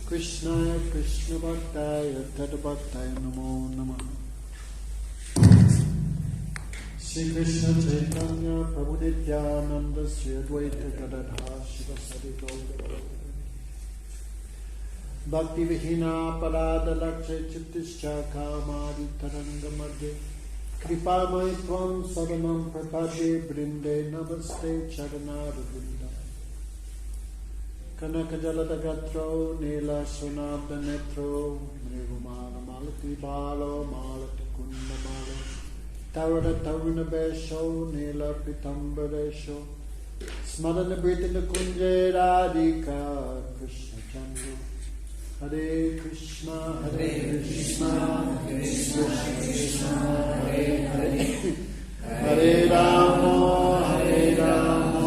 Krishna Krishna Bhaktaya Tadabhaktaya Namo Namaha. Shri Krishna Chaitanya Prabhu Nityananda Sri Advaita Gadadha Shivasari Gaura Bhaktivihina Parada Lakshay Chittischa Kamadi Taranga Madhya Kripamai Tvam Sadanam Prapadye Brinde Namaste Charanara Vrindavan Kanakajalada Gatro Nila Sunabda Netro Mrigumala Malati Balo Malati Kunda Malo Tarada Taruna Besho Nila Pitambaresho Smadana Britina Kunje Radhika Krishna Chandra Hare Krishna Hare Krishna Krishna Krishna Hare Hare Hare Rama Hare Rama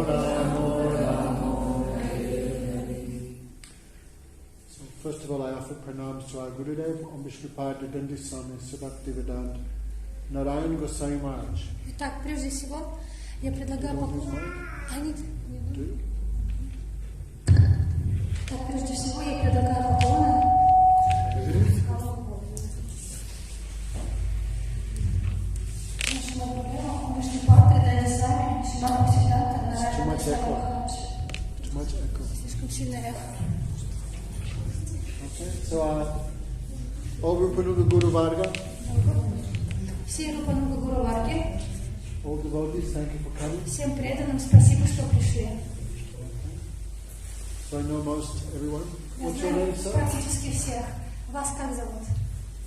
Rama Rama Hare Hare. So first of all I offer pranams to our Gurudev Om Vishnupada Dandi Swami Bhaktivedanta Narayan Goswami Maharaj. Итак, прежде всего я предлагаю прежде всего я предлагаю поклоны нашему Гуру Om Vishnupada Dandi Swami Srimad Bhaktivedanta Narayan Goswami Maharaj. Слишком сильное эхо. Okay, so all Rupanuga Guru Varga. Все Рупануга Гуру Варги. All devotees, thank you for coming. Всем преданным спасибо, что пришли. So I know most everyone. Я What's your name, знаю sir? практически всех. Вас как зовут?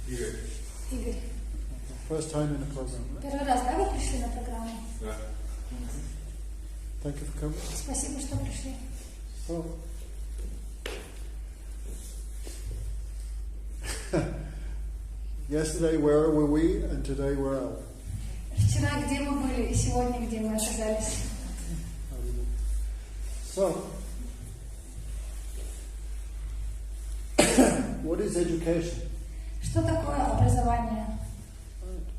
Игорь. Игорь. First time in the program, right? Первый раз, да, вы пришли на программу? Да. Thank you for coming. Спасибо, что пришли. So, yesterday where were we and today where are we? Вчера где мы были и сегодня где мы оказались? So, what is education? Что такое образование?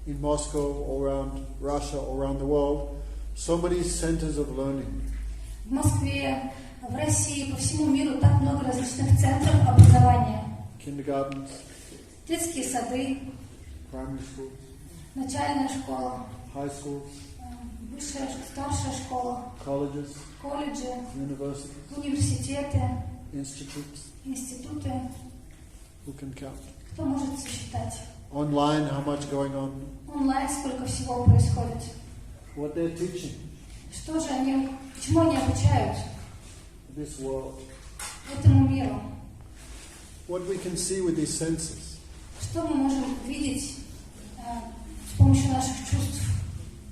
In Moscow, all around Russia, all around the world, so many centers of learning. В Москве, в России, по всему миру так много различных центров образования. Kindergartens, Детские сады, primary schools, начальная школа, high schools, высшая, старшая школа, colleges, колледжи, universities, университеты, institutes. институты. Who can count? Кто может сосчитать? Online, how much going on? Онлайн сколько всего происходит? What they're teaching. Что же они, чему они обучают? This world. Этому миру. What we can see with these senses. Что мы можем видеть с помощью наших чувств?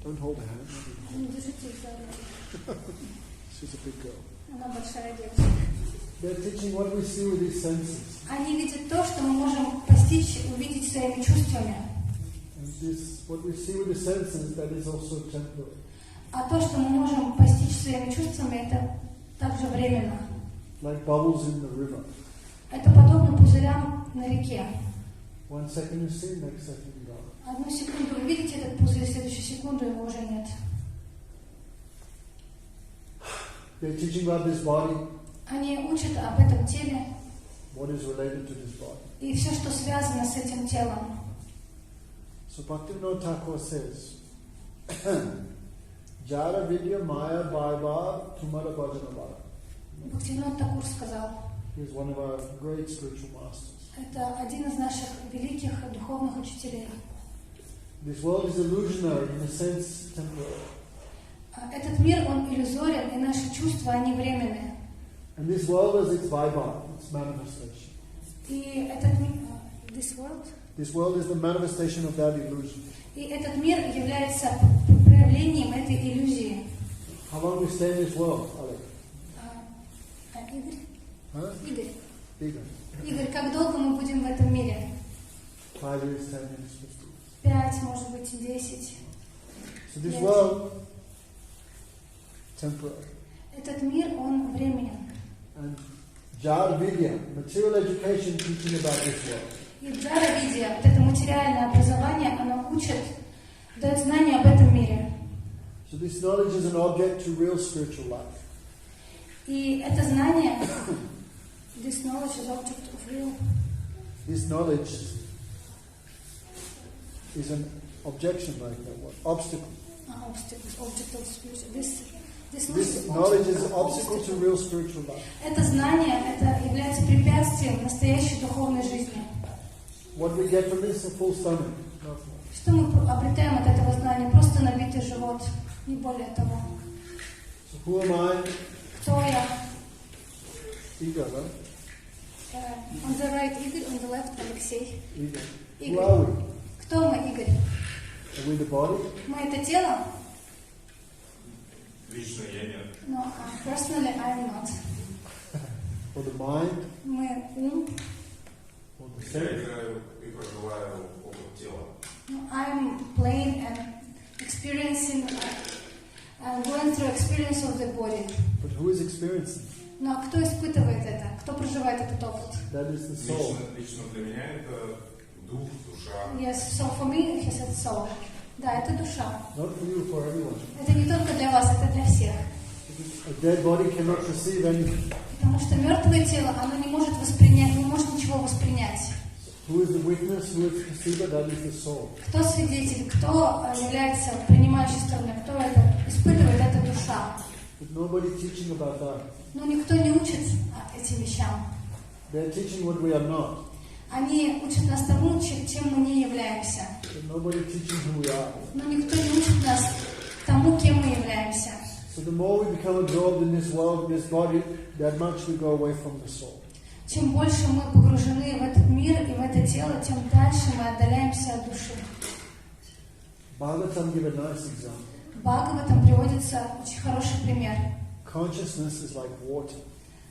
Don't hold her hand. Не держите их за руки. She's a big girl. Она большая девочка. They're teaching what we see with these senses. Они видят то, что мы можем постичь, увидеть своими чувствами. And this, what we see with the senses, that is also temporary. А то, что мы можем постичь своими чувствами, это также временно. Like bubbles in the river. Это подобно пузырям на реке. 1 second you see, next second you go. Одну секунду вы видите этот пузырь, в следующую секунду его уже нет. They're teaching about this body. Они учат об этом теле What is related to this body. и все, что связано с этим телом. So Bhaktivinoda says, Jara Vidya Maya Bhaiva Tumara Bhajana Bala. Бхактивиданта Такур сказал, He is one of our great spiritual masters. это один из наших великих духовных учителей. This world is illusionary, in a sense temporary. Этот мир, он иллюзорен, и наши чувства, они временные. And this world is its vaibhav, its manifestation. И этот мир, This world is the manifestation of that illusion. И этот мир является проявлением этой иллюзии. How long we stay in this world, Alec? Игорь? Huh? Игорь. Игорь, как долго мы будем в этом мире? 5 years, 10 years, 15. 5, может быть, 10. So this world, temporary. Этот мир, он временен. And Jara Vidya, material education, teaching about this world. И Джара Видья, вот это материальное образование, оно учит, дает знания об этом мире. So this knowledge is an object to real spiritual life. И это знание, this knowledge is object of real. This knowledge is an objection, like that word, obstacle. Object of spiritual. This knowledge is an obstacle to real spiritual life. Это знание, это является препятствием настоящей духовной жизни. What we get from this? A full stomach. Что мы обретаем от этого знания? Просто набитый живот, не более того. So who am I? Кто я? Ego, right? On the right Игорь, on the left Алексей. Ego. Игорь. Who are we? Кто мы, Игорь? Are we the body? Мы это тело? Лично я нет. No, personally I'm not. Or the mind? Мы ум. Or the Я self? играю и проживаю опыт тела. No, I'm playing and experiencing, going through experience of the body. But who is experiencing? Ну а кто испытывает это? Кто проживает этот опыт? That is the soul. Лично для меня это дух, душа. Yes, so for me, he said soul. Да, это душа. Not for you, for everyone. Это не только для вас, это для всех. A dead body cannot perceive anything. Потому что мертвое тело, оно не может воспринять, не может ничего воспринять. Who is the witness? Who is the perceiver? That is the soul. Кто свидетель, кто является принимающей стороной, кто это испытывает, это душа. But nobody teaching about that. Но никто не учит этим вещам. They are teaching what we are not. Они учат нас тому, чем мы не являемся. But nobody teaching who we are. Но никто не учит нас тому, кем мы являемся. So the more we become absorbed in this world, in this body, that much we go away from the soul. Чем больше мы погружены в этот мир и в это тело, тем дальше мы отдаляемся от души. Bhagavatam give a nice example. В Бхагаватам приводится очень хороший пример. Consciousness is like water.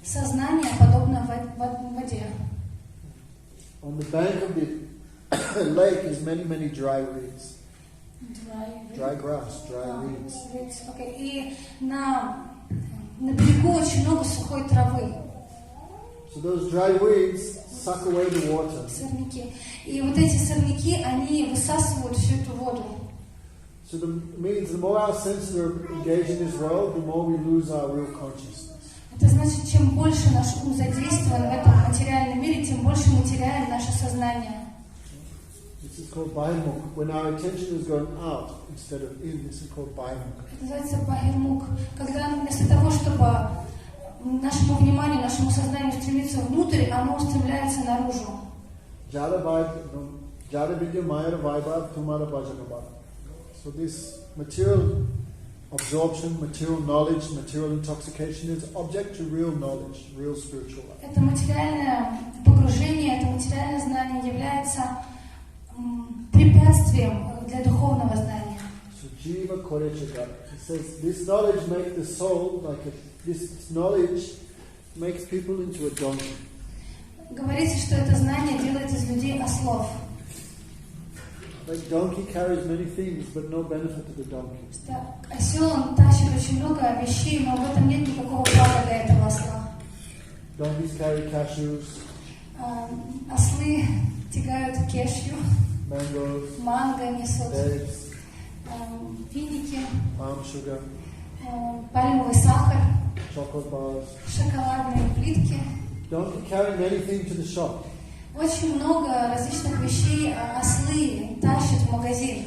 Сознание подобно воде. On the bank of the lake is many, many dry reeds. Dry grass, dry reeds. Okay. И на берегу очень много сухой травы. So those dry weeds suck away the water. Сорняки. И вот эти сорняки, они высасывают всю эту воду. So that means the more our senses are engaged in this world, the more we lose our real consciousness. Это значит, чем больше наш ум задействован в этом материальном мире, тем больше мы теряем наше сознание. This is called bhakti. When our attention is going out instead of in, this is called bhakti. Это называется бхакти. Когда вместо того, чтобы нашему вниманию, нашему сознанию стремиться внутрь, оно устремляется наружу. So this material absorption, material knowledge, material intoxication is object to real knowledge, real spiritual life. Это материальное погружение, это материальное знание является препятствием для духовного знания. So jiva korechagata. It says this knowledge makes the soul this knowledge makes people into a donkey. Говорится, что это знание делает из людей ослов. Like donkey carries many things, but no benefit to the donkey. Осел, он тащит очень много вещей, но в этом нет никакого блага для этого осла. Donkeys carry cashews, ослы тягают кешью, mangoes, манго несут, dates, финики, palm sugar, пальмовый сахар, chocolate bars. шоколадные плитки. Donkey carry many things to the shop. Очень много различных вещей ослы тащат в магазин.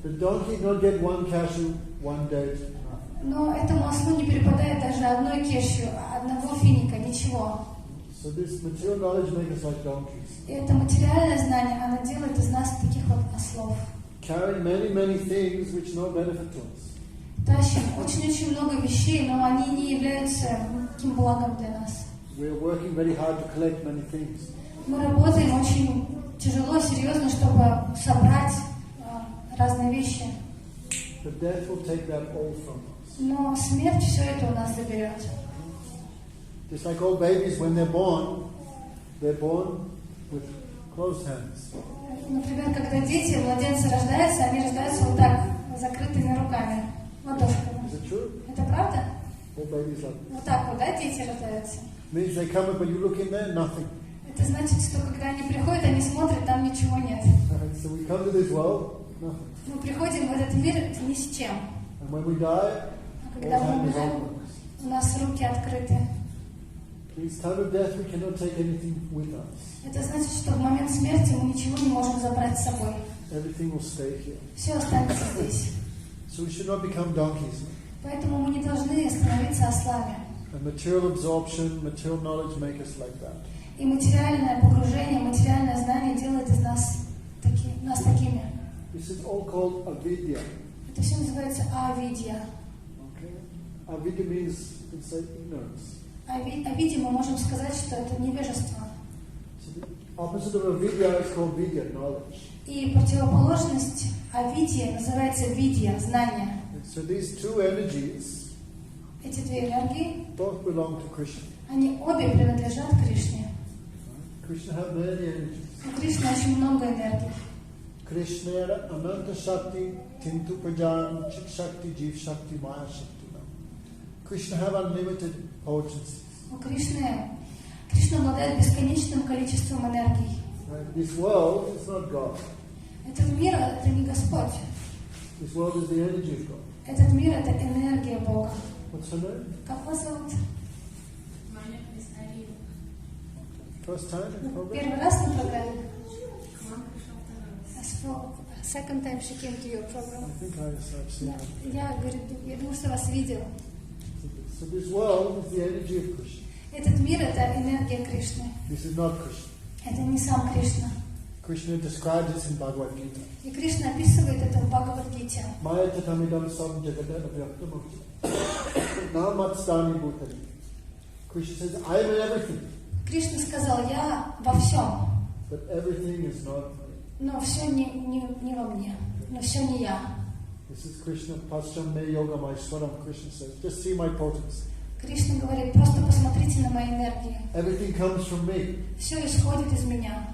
The donkey not get one cashew, one date. Но этому ослу не перепадает даже одной кешью, одного финика, ничего. So this material knowledge makes us like donkeys. И это материальное знание, оно делает из нас таких вот ослов. Carrying many things which no benefit to us. Тащим очень-очень много вещей, но они не являются таким благом для нас. We are working very hard to collect many things. Мы работаем очень тяжело, серьезно, чтобы собрать разные вещи. But death will take that all from us. Но смерть все это у нас заберет. Just like all babies, when they're born with closed hands. Например, когда дети, младенцы рождаются, они рождаются вот так, закрытыми руками, ладошками. Is it true? Это правда? All babies like Вот так вот, да, дети рождаются? Means they come up and you look in there, nothing. Это значит, что когда они приходят, они смотрят, там ничего нет. So we come to this world, nothing. Мы приходим в этот мир ни с чем. And when we die, А когда мы умираем, у нас руки открыты. This time of death we cannot take anything with us. Это значит, что в момент смерти мы ничего не можем забрать с собой. Everything will stay here. Все останется здесь. So we should not become donkeys. Поэтому мы не должны становиться ослами. And material absorption, material knowledge make us like that. И материальное погружение, материальное знание делает из нас такими. This is all called Avidya. Это все называется Авидья. Okay? Avidya means, it's like ignorance. Авидья мы можем сказать, что это невежество. So the opposite of Avidya is called Vidya, knowledge. И противоположность Авидьи называется Видья, знание. So these two energies Эти две энергии, both belong to Krishna. они обе принадлежат Кришне. Krishna has many energies. У Кришны очень много энергий. Krishna Ananta Shakti, Tintu Prajan, Chik Shakti, Jeev Shakti, Maya Shakti. Krishna have unlimited potencies. У Кришна обладает бесконечным количеством энергий. This world is not God. Этот мир это не Господь. This world is the energy of God. Этот мир это энергия Бога. What's her name? Как вас зовут? First time in program? Первый раз на программе? Second time she came to your program. I think I've seen Да. her. Я думаю, что вас видел. So this world is the energy of Krishna. Этот мир это энергия Кришны. This is not Krishna. Это не сам Кришна. Krishna describes this in Bhagavad Gita. И Кришна описывает это в Бхагавад-гите. Maya tatamidam sam jagadana vyaktamam namatstani bhutani. Krishna says, I am in everything. Кришна сказал, я во всем, But everything is not me. но все не во мне, но все не я. This is Krishna, Pascham me yoga maishwaram. Krishna says, just see my potency. Кришна говорит, просто посмотрите на мои энергии. Everything comes from me. Все исходит из меня.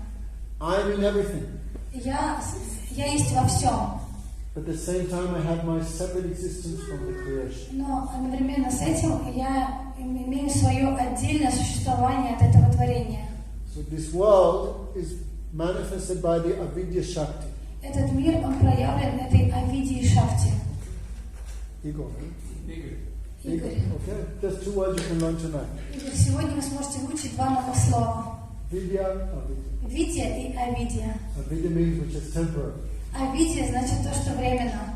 I'm in everything. Я есть во всем. But at the same time, I have my separate existence from the creation. Но одновременно с этим я имею свое отдельное существование от этого творения. So this world is manifested by the Avidya Shakti. Этот мир, он проявлен этой Авидьей Шакти. Igor. Игорь. Okay, just 2 words you can learn tonight. Игорь, сегодня вы сможете выучить 2 новых слова. Vidya, Avidya. Видья и Авидья. Avidya means which is temporary. Авидья значит то, что временно.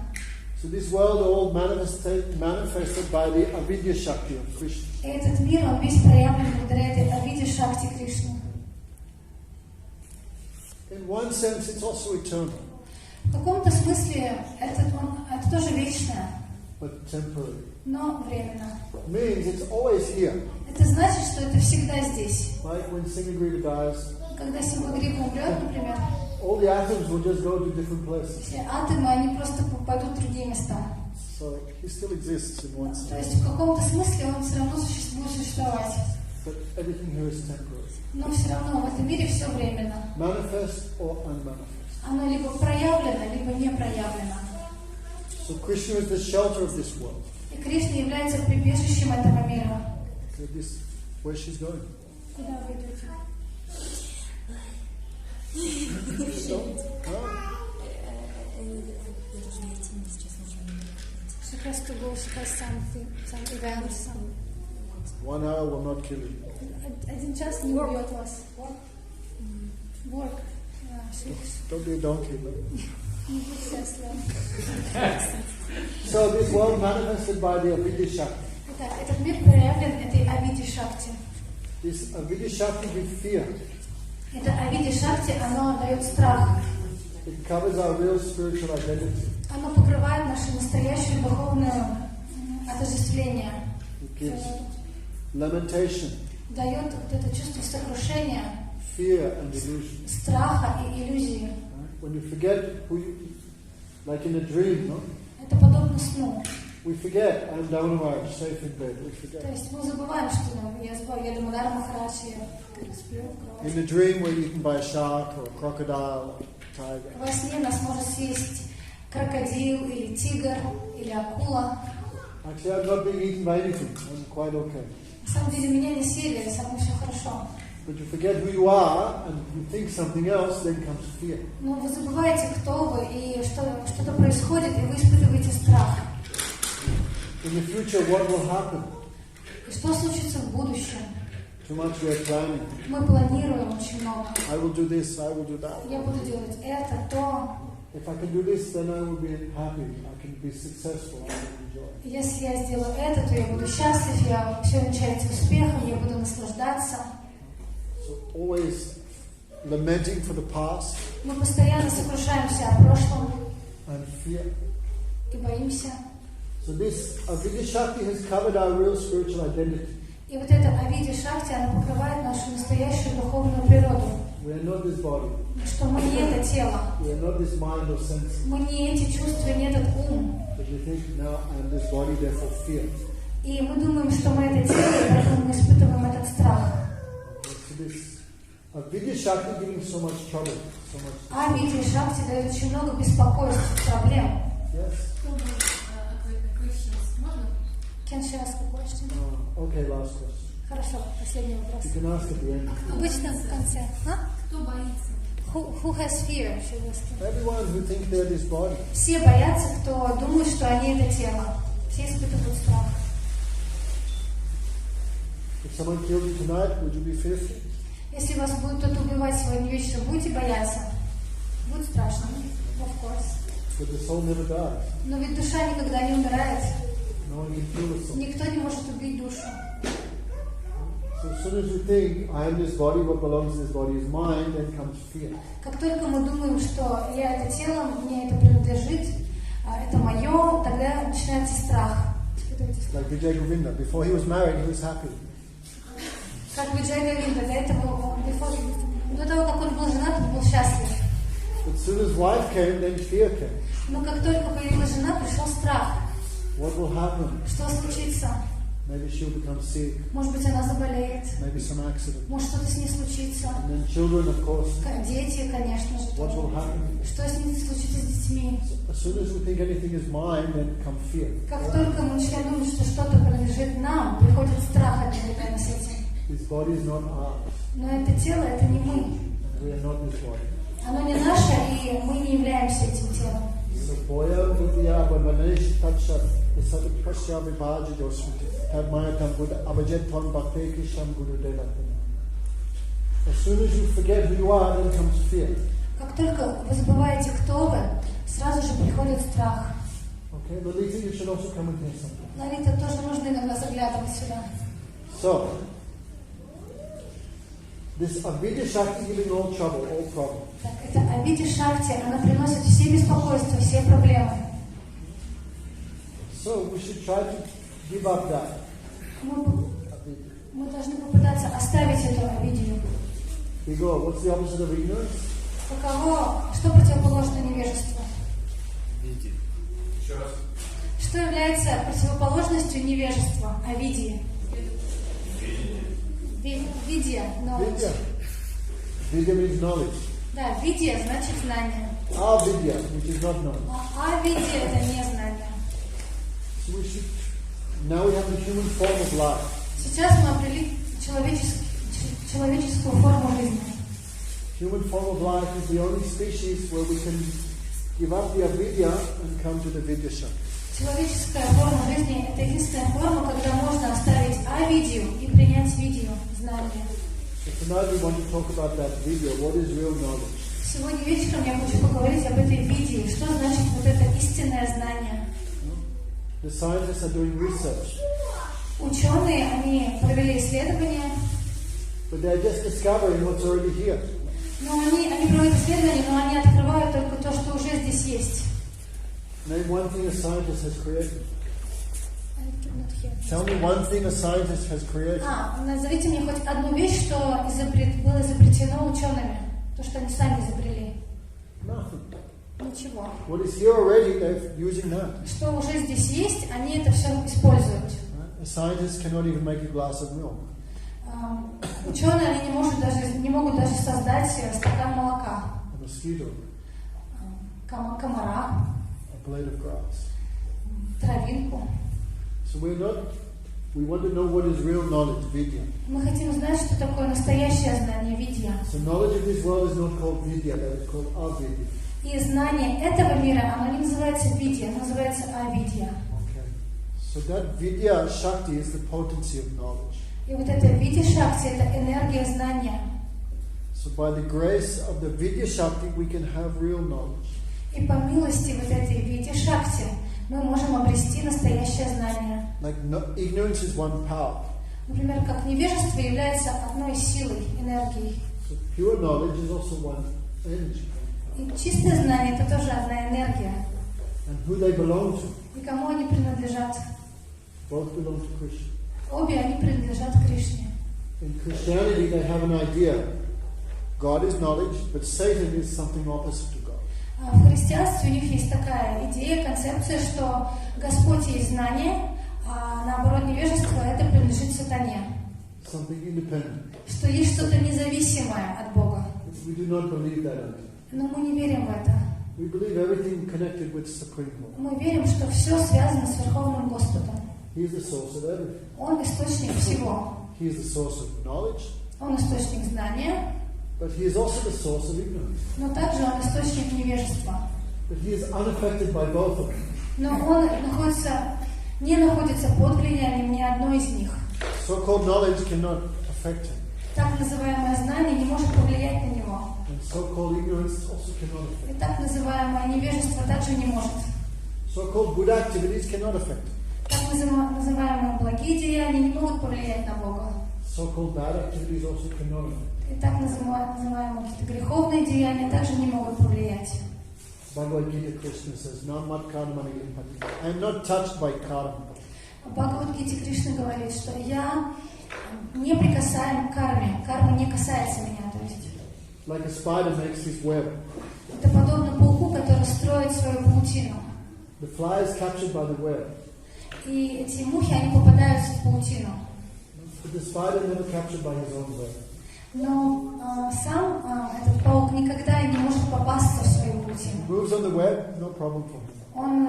So this world all manifested by the Avidya Shakti of Krishna. И этот мир, он весь проявлен благодаря этой Авидье Шакти Кришны. In one sense, it's also eternal, В каком-то смысле это тоже вечное, but temporary. но временно. It means it's always here. Это значит, что это всегда здесь. Like when Singagriva dies, Когда Симбагрига умрет, например, all the atoms will just go to different places. все атомы, они просто пойдут в другие места. So he still exists in one То sense, есть в каком-то смысле он все равно будет существовать. but everything here is temporary. Но все равно в этом мире все временно. Manifest or unmanifest. Оно либо проявлено, либо не проявлено. So Krishna is the shelter of this world. И Кришна является прибежищем этого мира. So this, where she's going? Куда вы идете? Supposed to go to something, some event, some... 1 hour will not kill you. 1 час не убьет вас. Work. Don't be a donkey. No? Не будь счастлив. So this world manifested by the Avidya Shakti. Итак, этот мир проявлен этой Авидьи Шакти. This Avidya Shakti gives fear. Это Авидья Шакти, оно дает страх. It covers our real spiritual identity. Оно покрывает наше настоящее духовное отождествление. It gives lamentation, Дает вот это чувство сокрушения, fear and illusion. страха и иллюзии. When you forget who you, like in a dream, no? Это подобно сну. We forget, I'm Damodara, safe in bed. We То forget. есть мы забываем, что я Дамодара, Махарадж, я сплю в In кровати. a dream we're eaten by a shark or a crocodile or a tiger. Во сне нас может съесть крокодил или тигр или акула. Actually, I'm not being eaten by anything. I'm quite okay. На самом деле меня не съели, со мной все хорошо. But you forget who you are and you think something else, then comes fear. Но вы забываете, кто вы, и что-то происходит, и вы испытываете страх. In the future, what will happen? И что случится в будущем? Too much we are planning. Мы планируем очень много. I will do this, I will do that. Я буду делать это, то. If I can do this, then I will be happy. I can be successful. I can enjoy. Если я сделаю это, то я буду счастлив, все увенчается успехом, я буду наслаждаться. So always lamenting for the past Мы постоянно сокрушаемся о прошлом and fear. и боимся. So this Avidya Shakti has covered our real spiritual identity. И вот эта Авидья Шакти, она покрывает нашу настоящую духовную природу. We are not this body. Что мы не это тело. We are not this mind or sense. Мы не эти чувства, не этот ум. But we think now I am this body, therefore fear. И мы думаем, что мы это тело, и поэтому мы испытываем этот страх. So this Avidya Shakti giving so much trouble, so much. А Авидья Шакти дает очень много беспокойств, проблем. Yes. Can she ask a question? Okay, last question. Хорошо, последний вопрос. You can ask at the end. Обычно в конце. Кто боится? Who has fear? She was asking. Everyone who thinks they're this body. Все боятся, кто думает, что они это тело. Все испытывают страх. If someone killed you tonight, would you be fearful? Если вас будет кто-то убивать сегодня вечером, будете бояться? Будет страшно. Of course. But the soul never dies. Но ведь душа никогда не умирает. No one can kill the soul. Никто не может убить душу. So as soon as we think, I am this body, what belongs to this body is mine, then comes fear. Как только мы думаем, что я это тело, мне это принадлежит, это мое, тогда начинается страх. Like Vijay Govinda, before he was married, he was happy. Как Виджай Говинда, до этого, до того, как он был женат, он был счастлив. But as soon as wife came, then fear came. Но как только появилась жена, пришел страх. What will happen? Что случится? Maybe she'll become sick. Может быть, она заболеет. Maybe some accident. Может, что-то с ней случится. And then children, of course. Дети, конечно же, What will тоже. happen? Что с ними случится с детьми? As soon as we think anything is mine, then comes fear. Как только мы начинаем думать, что что-то принадлежит нам, приходит страх одновременно с этим. This body is not ours. Но это тело, это не мы. We are not this body. Оно не наше, и мы не являемся этим телом. So boya vidya vamanesh tatshat isat prasya vibhaji dosmiti tadmayatam buddha abhajetvam bhakti kisham guru devatana. As soon as you forget who you are, then comes fear. Как только вы забываете, кто вы, сразу же приходит страх. Okay, Lalita, you should also come and hear something. Лолита, тоже нужно иногда заглядывать сюда. So, this Avidya Shakti giving all trouble, all problem. Так, это Авидья Шакти, она приносит все беспокойства, все проблемы. So, we should try to give up that. Мы должны попытаться оставить эту Авидью. Ego, what's the opposite of ignorance? Каково, что противоположно невежеству? Видья. Еще раз. Что является противоположностью невежества, Авидьи? Видья, Vidya. Vidya means knowledge. Да, видья значит знание. Avidya, which is not knowledge. А видья это не знание. So we should, now we have the human form of life. Сейчас мы обрели человеческую форму жизни. Human form of life is the only species where we can give up the avidya and come to the vidya shakti. Человеческая форма жизни – это единственная форма, когда можно оставить авидью и принять видью, знание. So tonight we want to talk about that vidya. What is real knowledge? Сегодня вечером я хочу поговорить об этой виде. Что значит вот это истинное знание? The scientists are doing research, Ученые, они провели исследования, but they're just discovering what's already here. но они проводят исследования, но они открывают только то, что уже здесь есть. Name one thing a scientist has created. Tell me one thing a scientist has created. Назовите мне хоть одну вещь, что было изобретено учеными, то, что они сами изобрели. Nothing. Ничего. What is here already, they're using that. Что уже здесь есть, они это все используют. A scientist cannot even make a glass of milk. Ученые, они не могут даже создать стакан молока. A mosquito, Комара, a blade of grass. травинку. So we want to know what is real knowledge, vidya. Мы хотим знать, что такое настоящее знание, видья. So knowledge of this world is not called vidya, but it's called avidya. И знание этого мира, оно не называется видья, оно называется авидья. Okay. So that Vidya Shakti is the potency of knowledge. И вот эта Видья Шакти — это энергия знания. So by the grace of the Vidya Shakti we can have real knowledge. И по милости вот этой Видья Шакти мы можем обрести настоящее знание. Like ignorance is one power. Например, как невежество является одной силой, энергией. So pure knowledge is also one energy. И чистое знание — это тоже одна энергия. And who they belong to? И кому они принадлежат? Both belong to Krishna. Обе они принадлежат Кришне. In Christianity they have an idea. God is knowledge, but Satan is something opposite to God. А в христианстве у них есть такая идея, концепция, что Господь есть знание, а наоборот невежество — это принадлежит сатане. Something independent. Что есть что-то независимое от Бога. We do not believe that idea. Но мы не верим в это. We believe everything connected with Supreme Lord. Мы верим, что все связано с Верховным Господом. He is the source of everything. Он источник всего. He is the source of knowledge, Он источник знания, but he is also the source of ignorance. но также он источник невежества. But he is unaffected by both of them. Но он не находится под влиянием ни одной из них. So-called knowledge cannot affect him. Так называемое знание не может повлиять на него. And so-called ignorance also cannot affect И так называемое невежество также не может. him. So-called good activities cannot affect him. Так называемые благие деяния не могут повлиять на Бога. So-called bad activities also cannot affect him. И так называемые какие-то греховные деяния также не могут повлиять. Bhagavad Gita Krishna says, "Namat karmani limpati." I am not touched by karma. В Бхагавад-гите Кришна говорит, что я не прикасаем к карме. Карма не касается меня. То есть Like a spider makes his web. это подобно пауку, который строит свою паутину. The fly is captured by the web. И эти мухи, они попадаются в паутину. But the spider never captured by his own web. Но сам этот паук никогда не может попасться в свою паутину. Moves on the web, no problem for him. Он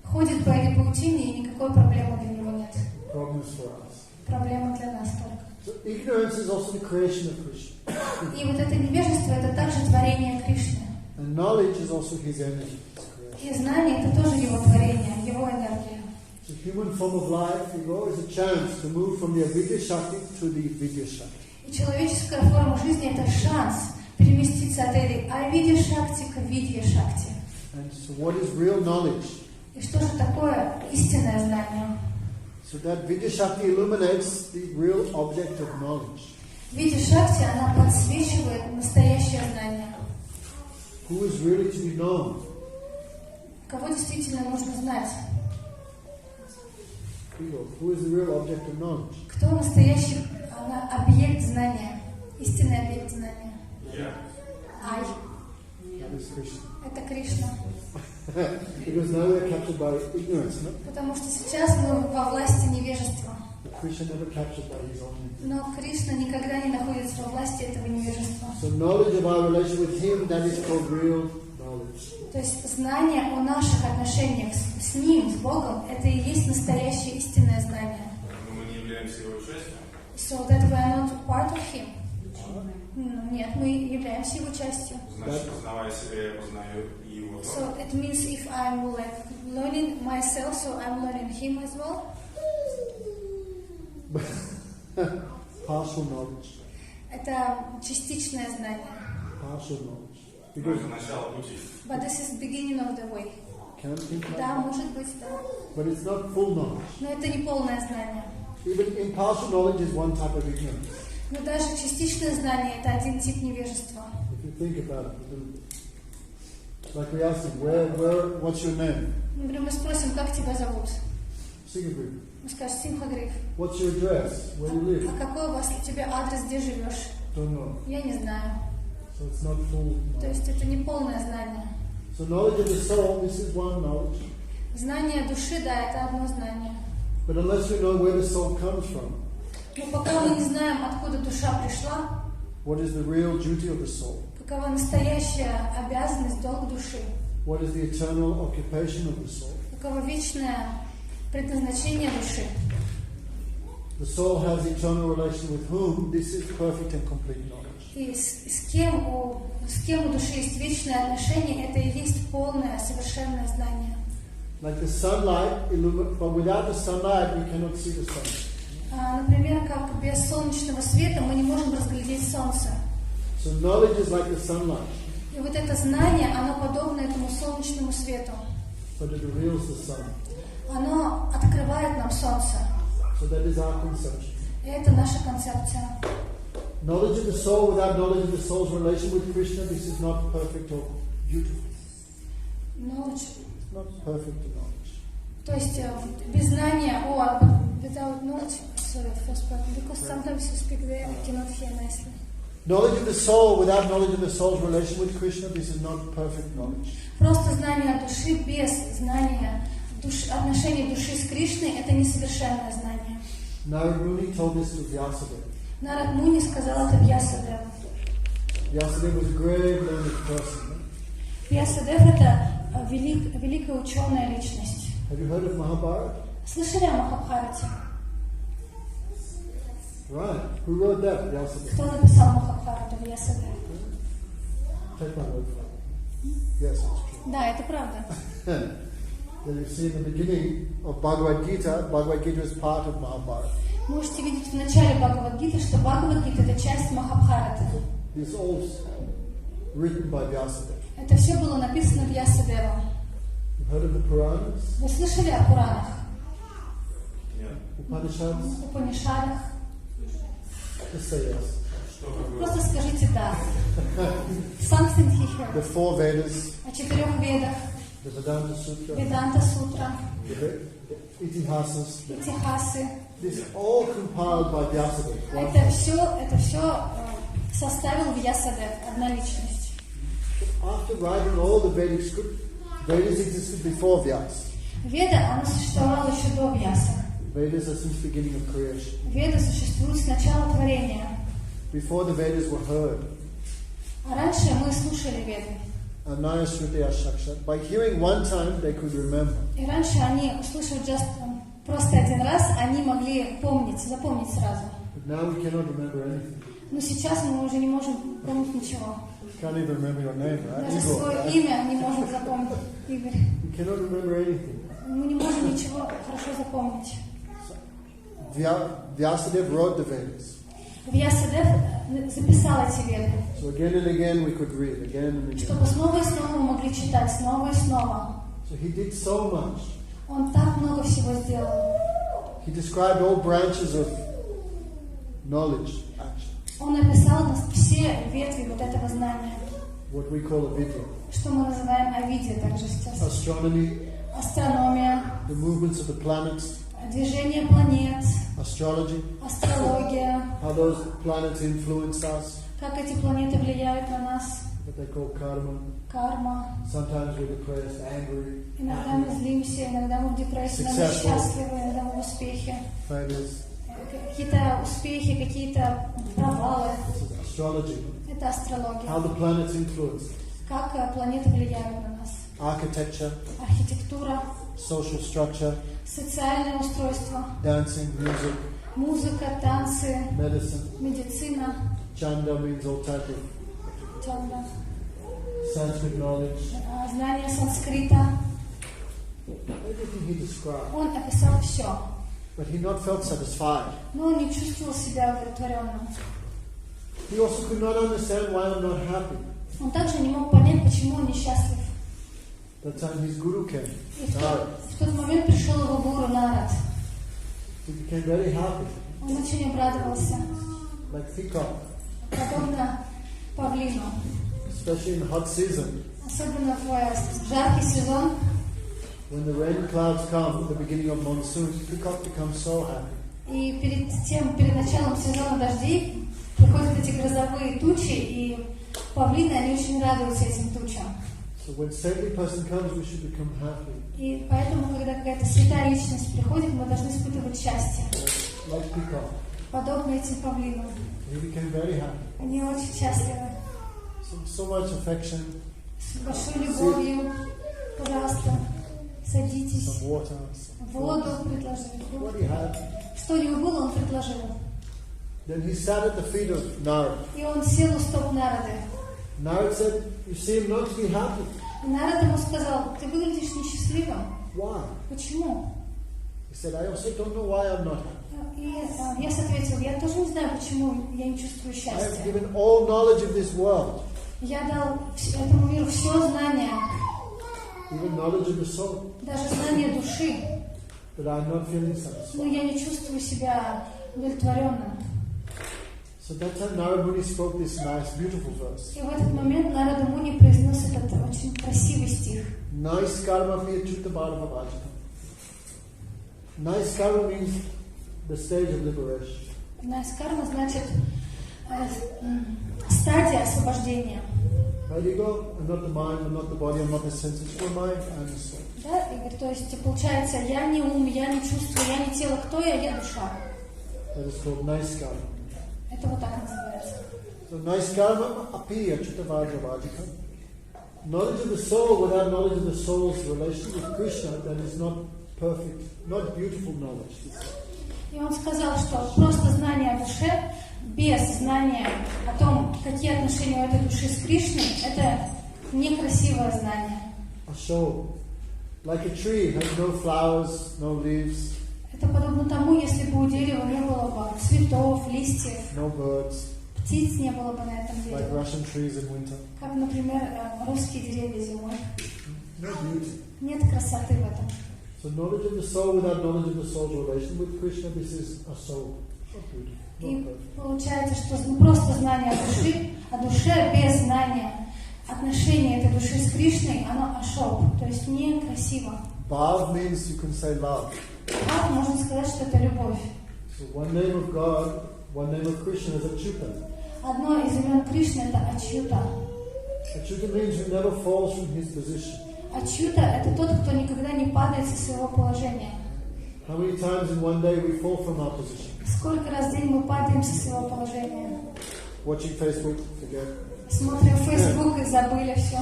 ходит по этой паутине, и никакой проблемы для него нет. Problem is for us. Проблема для нас только. So ignorance is also the creation of Krishna. И вот это невежество — это также творение Кришны. And knowledge is also his energy, his creation. И знание — это тоже его творение, его энергия. The human form of life is always a chance to move from the Avidya Shakti to the Vidya Shakti. И человеческая форма жизни — это шанс переместиться от этой Авидья Шакти к Видья Шакти. And so what is real knowledge? И что же такое истинное знание? So that Vidya Shakti illuminates the real object of knowledge. Видья Шакти, она подсвечивает настоящее знание. Who is really to be known? Кого действительно нужно знать? Who is the real object of knowledge? Кто настоящий объект знания? Истинный объект знания? Ай. That is Krishna. Это Кришна. Because now we are captured by ignorance, no? Потому что сейчас мы во власти невежества. But Krishna never captured by his own ignorance. Но Кришна никогда не находится во власти этого невежества. So knowledge of our relation with him, that is called real knowledge. То есть знание о наших отношениях с Ним, с Богом, это и есть настоящее истинное знание. Мы не являемся его частью. So that we are not part of Him. Нет, мы являемся Его частью. Значит, познавая себя, я познаю и его. So it means if I'm like learning myself, so I'm learning Him as well. Partial knowledge. Это частичное знание. Partial knowledge. Это Because начало пути. But this is beginning of the way. can think like Да, that. может быть, да. But it's not full knowledge. Но это не полное знание. Even impartial knowledge is one type of ignorance. Но даже частичное знание – это один тип невежества. If you think about it a little bit. Like we asked him, what's your name? Например, мы спросим, как тебя зовут? Sigurd. Мы скажем, Симхагриф. What's your address? Where do you live? А какой у тебя адрес, где живешь? Don't know. Я не знаю. So it's not full То knowledge. есть это не полное знание. So knowledge of the soul, this is one knowledge. Знание души, да, это одно знание. But unless we know where the soul comes from, Но пока мы не знаем, откуда душа пришла, what is the real duty of the soul? какова настоящая обязанность, долг души, What is the eternal occupation of the soul? каково вечное предназначение души. The soul has eternal relation with whom? This is perfect and complete knowledge. И с кем у души есть вечное отношение, это и есть полное, совершенное знание. Like the sunlight, but without the sunlight, we cannot see the sun. Например, как без солнечного света мы не можем разглядеть солнце. So knowledge is like the sunlight. И вот это знание, оно подобно этому солнечному свету. But it reveals the sun. Оно открывает нам солнце. So that is our conception. И это наша концепция. Knowledge of the soul without knowledge of the soul's relation with Krishna, this is not perfect or beautiful. Knowledge. It's not perfect knowledge. То есть без знания, without knowledge, sorry, first part, because sometimes you speak there, I cannot hear nicely. Knowledge of the soul without knowledge of the soul's relation with Krishna, this is not perfect knowledge. Просто знание души без знания отношений души с Кришной, это несовершенное знание. Narad Muni told this to Vyasadeva. Нарад Муни сказал это Вьясадеву. Vyasadeva was a great learned person. Вьясадев это великая ученая личность. Have you heard of Mahabharata? Слышали о Махабхарате? Right. Who wrote that? Vyasadeva. Кто написал Махабхарату? Вьясадев. Take my word for it. Yes, it's true. Да, это правда. Then you see in the beginning of Bhagavad Gita is part of Mahabharata. Можете видеть в начале Бхагавад-гиты, что Бхагавад-гита это часть Махабхараты. This is all written by Vyasadeva. Это все было написано Вьясадевом. You've heard of the Puranas? Вы слышали о Пуранах? Upanishads? Упанишадах? Just say yes. Просто скажите «да». Something he heard. The four Vedas, О 4 ведах, the Vedanta Sutra, Веданта Сутра, the Itihasas. Итихасы. This is all compiled by Vyasadeva. Это все составил Вьясадев, одна личность. After writing all the Vedic script, Vedas existed before Vyasa. Веда, она существовала еще до Вьяса. Vedas are since the beginning of creation. Веды существуют с начала творения. Before the Vedas were heard. А раньше мы слушали Веды. Anaya Shruti Ashakshat. By hearing one time, they could remember. И раньше они, услышав просто один раз, они могли запомнить сразу. But now we cannot remember anything. Но сейчас мы уже не можем помнить ничего. Can't even remember your name, right? Даже свое имя не можем запомнить, Игорь. We cannot remember anything. Мы не можем ничего хорошо запомнить. Vyasadeva wrote the Vedas. Вьясадев записал эти Веды. So again and again we could read, again and again. Чтобы снова и снова мы могли читать, снова и снова. So he did so much. Он так много всего сделал. He described all branches of knowledge, actually. Он описал все ветви вот этого знания. What we call Avidьya. Что мы называем Авидья также сейчас. Astronomy. Астрономия. The movements of the planets. Движение планет. Astrology. Астрология. How those planets influence us. Как эти планеты влияют на нас. What they call karma. Карма. Sometimes we're depressed, angry. Иногда мы злимся, иногда мы в депрессии, иногда мы счастливы, иногда мы в успехе. Failures. Какие-то успехи, какие-то провалы. Astrology. Это астрология. How the planets influence. Как планеты влияют на нас. Architecture. Архитектура. Social structure. Социальное устройство. Dancing, music. Музыка, танцы. Medicine. Медицина. Chanda means all type of Чанда. Sanskrit knowledge. Знание санскрита. Everything he described. Он описал все. But he not felt satisfied. Но он не чувствовал себя удовлетворенным. He also could not understand why I'm not happy. Он также не мог понять, почему он несчастлив. That time his guru came. И в тот момент пришел его гуру Нарад. He became very happy. Он очень обрадовался. Like peacock. Подобно павлину. Especially in hot season. Особенно в жаркий сезон. When the rain clouds come at the beginning of monsoon, peacock becomes so happy. И перед началом сезона дождей приходят эти грозовые тучи, и павлины, они очень радуются этим тучам. So when saintly person comes, we should become happy. И поэтому, когда какая-то святая личность приходит, мы должны испытывать счастье. Like peacock. Подобно этим павлинам. He became very happy. Они очень счастливы. So much affection. С большой любовью. Пожалуйста, садитесь. Some water. Воду предложил. What he had. Что у него было, он предложил. Then he sat at the feet of Narad. И он сел у стоп Нарады. Narad said, "You seem not to be happy." И Нарад ему сказал: ты выглядишь несчастливым. Why? Почему? He said, I also don't know why I'm not happy. И я ответил, я тоже не знаю, почему я не чувствую I have счастья. given all knowledge of this world, Я дал этому миру все знание, even knowledge of the soul, даже знание души, but I'm not feeling но satisfied. я не чувствую себя удовлетворенным. So that time Narada Muni spoke this nice, beautiful verse. И в этот момент Нарада Муни произнес этот очень красивый стих. Nice karma me chuta bhava vajita. Nice karma means the stage of liberation. Найскарма значит стадия освобождения. Right, ego? I'm not the mind, I'm not the body, I'm not the senses. For mind, I'm the soul. Да, Игорь, то есть получается, я не ум, я не чувство, я не тело, кто я душа. That is called nice karma. Это вот так называется. So nice karma api chuta bhava vajita. Knowledge of the soul without knowledge of the soul's relation with Krishna, that is not perfect, not beautiful knowledge. И он сказал, что просто знание о душе, без знания о том, какие отношения у этой души с Кришной, это некрасивое знание. A soul, like a tree, has no flowers, no leaves, Это подобно тому, если бы у дерева не было бы цветов, листьев, no birds, птиц не было бы на этом like дереве. Russian trees in winter. Как, например, русские деревья зимой. No beauty. Нет красоты в этом. So knowledge of the soul without knowledge of the soul's relation with Krishna, this is a soul. Not beautiful, not И perfect. получается, что просто знание о душе без знания отношения этой души с Кришной, оно ашоп, то есть некрасиво. Bhav means you can say love. Как можно сказать, что это любовь? So one name of God, one name of Krishna is Achyuta. Одно из имен Кришны это Ачюта. Achyuta means who never falls from his position. Ачюта это тот, кто никогда не падает со своего положения. How many times in one day we fall from our position? Сколько раз в день мы падаем со своего положения? Watching Facebook, forget. Смотрим Facebook и забыли все.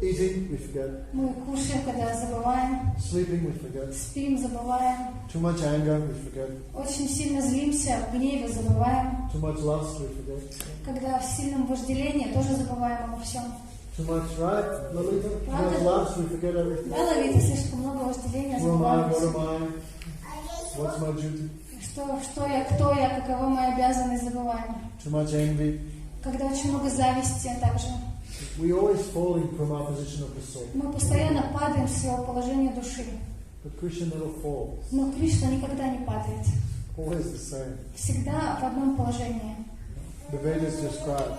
Eating, we forget. Мы кушаем, когда забываем. Sleeping, we forget. Спим, забываем. Too much anger, we forget. Очень сильно злимся, в гневе забываем. Too much lust, we forget. Когда в сильном вожделении, тоже забываем обо всем. Too much, right, Lalita? Too much lust, we forget everything. Да, Лавита, слишком много вожделения, Who am I? забываем What все. am I? What's my duty? Что я, кто я, каковы мои обязанности, забываем. Too much envy. Когда очень много зависти также. We always falling from our position of the soul. Мы постоянно падаем с своего положения души. But Krishna never falls. Но Кришна никогда не падает. Always the same. Всегда в одном положении. The Vedas describe.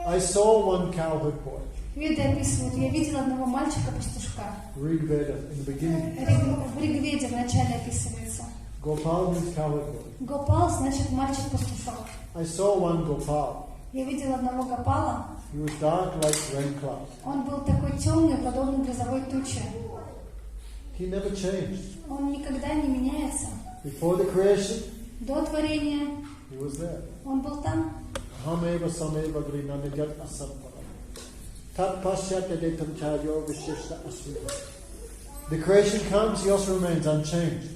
I saw one cowherd boy. Веды описывают, я видела одного мальчика-пастушка. Rig Veda in the beginning. В Ригведе вначале описывается. Gopal means cowherd boy. Гопал значит мальчик-пастушок. I saw one Gopal. Я видела одного Гопала. He was dark like rain cloud. Он был такой темный, подобный грозовой туче. He never changed. Он никогда не меняется. Before the creation, До творения he was there. он был там. Hameva sameva grinanijat asampara. Tat pasyat edetam chayo vishishta asvita. The creation comes, he also remains unchanged.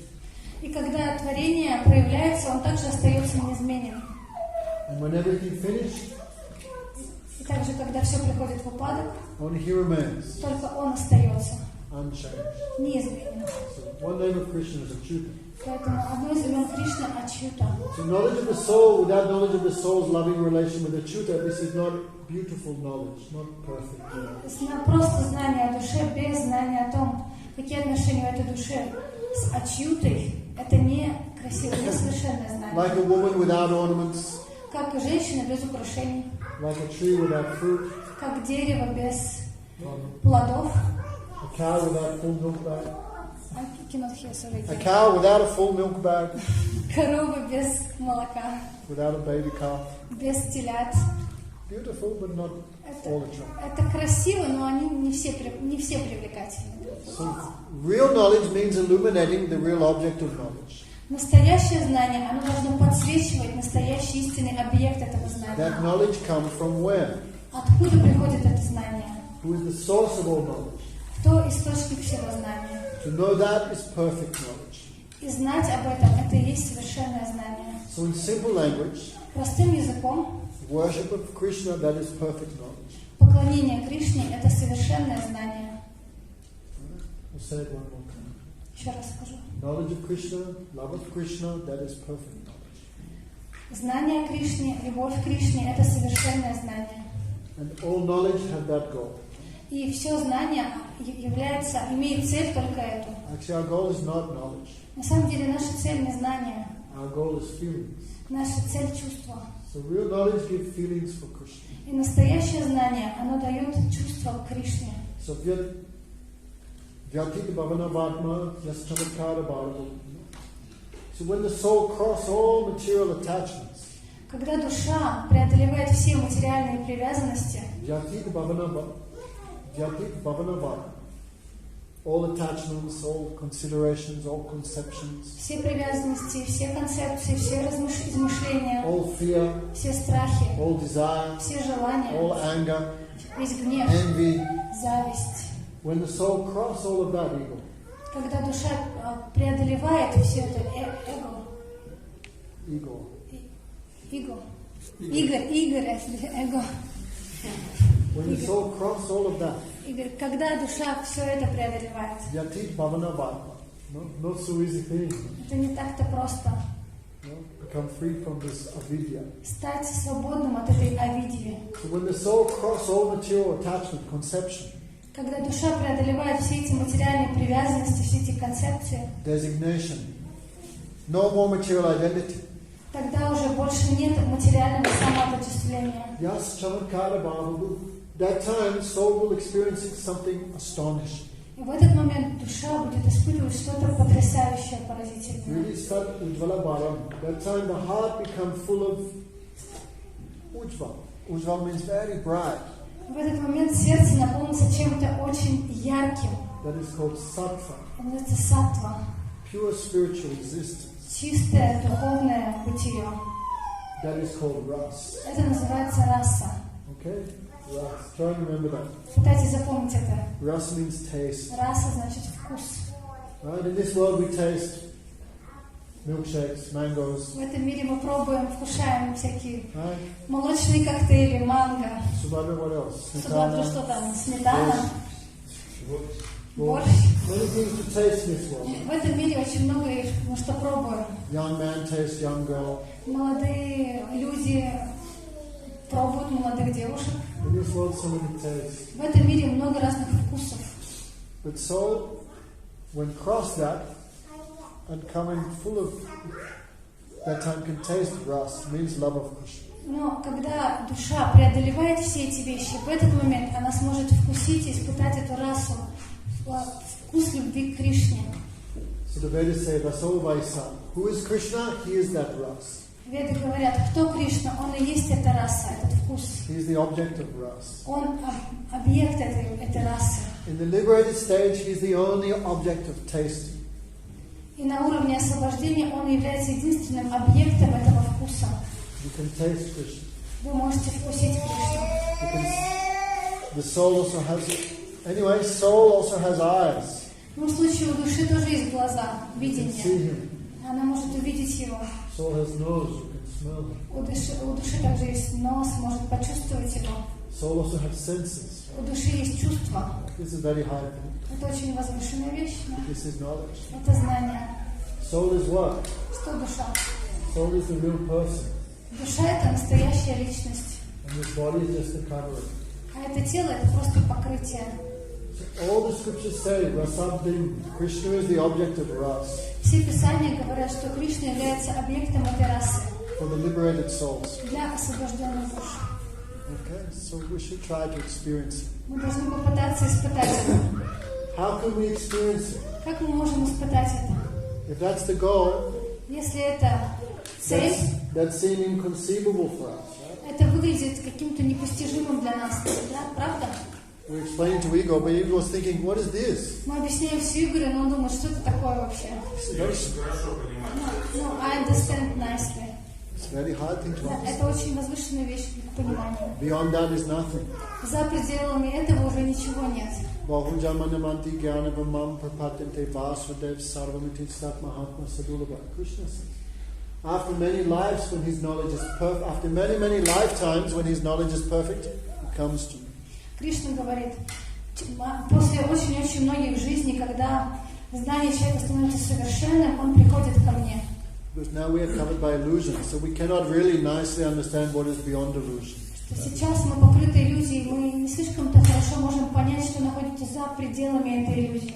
И когда творение проявляется, он также остается неизменен. And when everything finished, И также, когда все приходит в упадок, only he remains только он остается unchanged. неизменен. So one name of Krishna is Achyuta. Поэтому одно из имен Кришны – Ачюта. So knowledge of the soul without knowledge of the soul's loving relation with Achyuta, this is not beautiful knowledge, not perfect knowledge. Просто знание о душе без знания о том, какие отношения у этой души с Ачютой, это не красивое, не совершенное знание. Like a woman without ornaments, Как и женщина без украшений, like a tree without fruit, как дерево без плодов. a cow without full milk bag, a A cow without a full milk bag, Корова без молока, without a baby calf. без телят. Beautiful, but not all attractive. Это красиво, но они не все привлекательны. So real knowledge means illuminating the real object of knowledge. Настоящее знание, оно должно подсвечивать настоящий истинный объект этого знания. That knowledge comes from where? Откуда приходит это знание? Who is the source of all knowledge? Кто источник всего знания? To know that is perfect knowledge. И знать об этом, это и есть совершенное знание. So in simple language, Простым языком, worship of Krishna, that is perfect knowledge. поклонение Кришне – это совершенное знание. We'll say it one more time. Еще раз скажу. Knowledge of Krishna, love of Krishna, that is perfect knowledge. Знание о Кришне, любовь к Кришне – это совершенное знание. And all knowledge have that goal. И все знание имеет цель только эту. Actually, our goal is not knowledge. На самом деле наша цель не знание. Our goal is feelings. Наша цель чувства. So real knowledge gives feelings for Krishna. И настоящее знание, оно дает чувство к Кришне. So Vyati Bhavanavatma Yaschamatkara Bharata. So when the soul crosses all material attachments, когда душа преодолевает все материальные привязанности, Vyati Bhavanavatma, all attachments, all considerations, all conceptions, все привязанности, все концепции, все измышления, all fear, все страхи, all desire, все желания, all anger, весь гнев, envy. зависть. When the soul crosses all of that ego, когда душа преодолевает все это эго. When the soul crosses all of that, когда душа все это преодолевает, Yati Bhavanavatma, not so easy thing. это не так-то просто. Become free from this Avidьya. Стать свободным от этой авидьи. So when the soul crosses all material attachment, conception, когда душа преодолевает все эти материальные привязанности, все эти концепции, designation, no more material identity. Тогда уже больше нет материального самоотождествления. Yes, chamatkara bhava. That time, soul will experience something astonishing. И в этот момент душа будет испытывать что-то потрясающее, поразительное. Really start ujvala Balaram. That time, the heart becomes full of ujva. Ujva means very bright. В этот момент сердце наполнится чем-то очень ярким. That is called sattva. Это называется саттва. Pure spiritual existence. Чистое духовное бытие. That is called ras. Это называется раса. Okay? Ras. Try and remember that. Пытайтесь запомнить это. Ras means taste. Раса значит вкус. Right? In this world we taste milkshakes, mangoes. В этом мире мы пробуем, вкушаем всякие Right? молочные коктейли, манго. Subhadra, what else? Субхадра, что там? Сметана, борщ. Many things to taste in this world. В этом мире очень много мы что пробуем. Young man tastes young girl. Молодые люди пробуют молодых девушек. In this world so many tastes. В этом мире много разных вкусов. But soul, when cross that and coming full of that time can taste ras, means love of Krishna. Но когда душа преодолевает все эти вещи, в этот момент она сможет вкусить и испытать эту расу, вкус любви к Кришне. So the Vedas say, Raso Vaisa. Who is Krishna? He is that ras. Веды говорят, кто Кришна, он и есть эта раса, этот вкус. He is the object of ras. Он объект этой расы. In the liberated stage, he is the only object of tasting. И на уровне освобождения он является единственным объектом этого вкуса. You can taste Krishna. Вы можете вкусить Кришну. The soul also has. Anyway, soul also has eyes. В любом случае, у души тоже есть глаза, You can see видение. him. Она может увидеть его. Soul has nose. You can smell him. У души также есть нос, может почувствовать его. Soul also has senses. У души есть чувства. This is very high thing. Это очень возвышенная вещь. Да? This is knowledge. Это знание. Soul is what? Что душа? Soul is the real person. Душа – это настоящая личность. And this body is just a covering. А это тело – это просто покрытие. So all the scriptures say, Rasabdin, Krishna is the object of ras. Все писания говорят, что Кришна является объектом этой расы. For the liberated souls. Для освобожденных душ. Okay, so we should try to experience it. Мы должны попытаться испытать это. How can we experience it? Как мы можем испытать это? If that's the goal, Если это цель, that seems inconceivable for us. Right? это выглядит каким-то непостижимым для нас. Да, правда? We explain to ego, but ego is thinking, what is this? Мы объясняем все Игорю, но он думает, что это такое вообще. Я очень хорошо понимаю. I understand nicely. It's a very hard thing to Да, understand. это очень возвышенная вещь к пониманию. Beyond that is nothing. За пределами этого уже ничего нет. Bahujamanamanti Gyanavamam Prapatinte Vasudev Sarvamiti Sat Mahatma Sadulabha. Krishna says. After many lives when his knowledge is perfect, after many lifetimes when his knowledge is perfect, he comes to me. Кришна говорит, после очень-очень многих жизней, когда знание человека становится совершенным, он приходит ко мне. Because now we are covered by illusion, so we cannot really nicely understand what is beyond illusion. Сейчас мы покрыты иллюзией, мы не слишком-то хорошо можем понять, что находится за пределами этой иллюзии.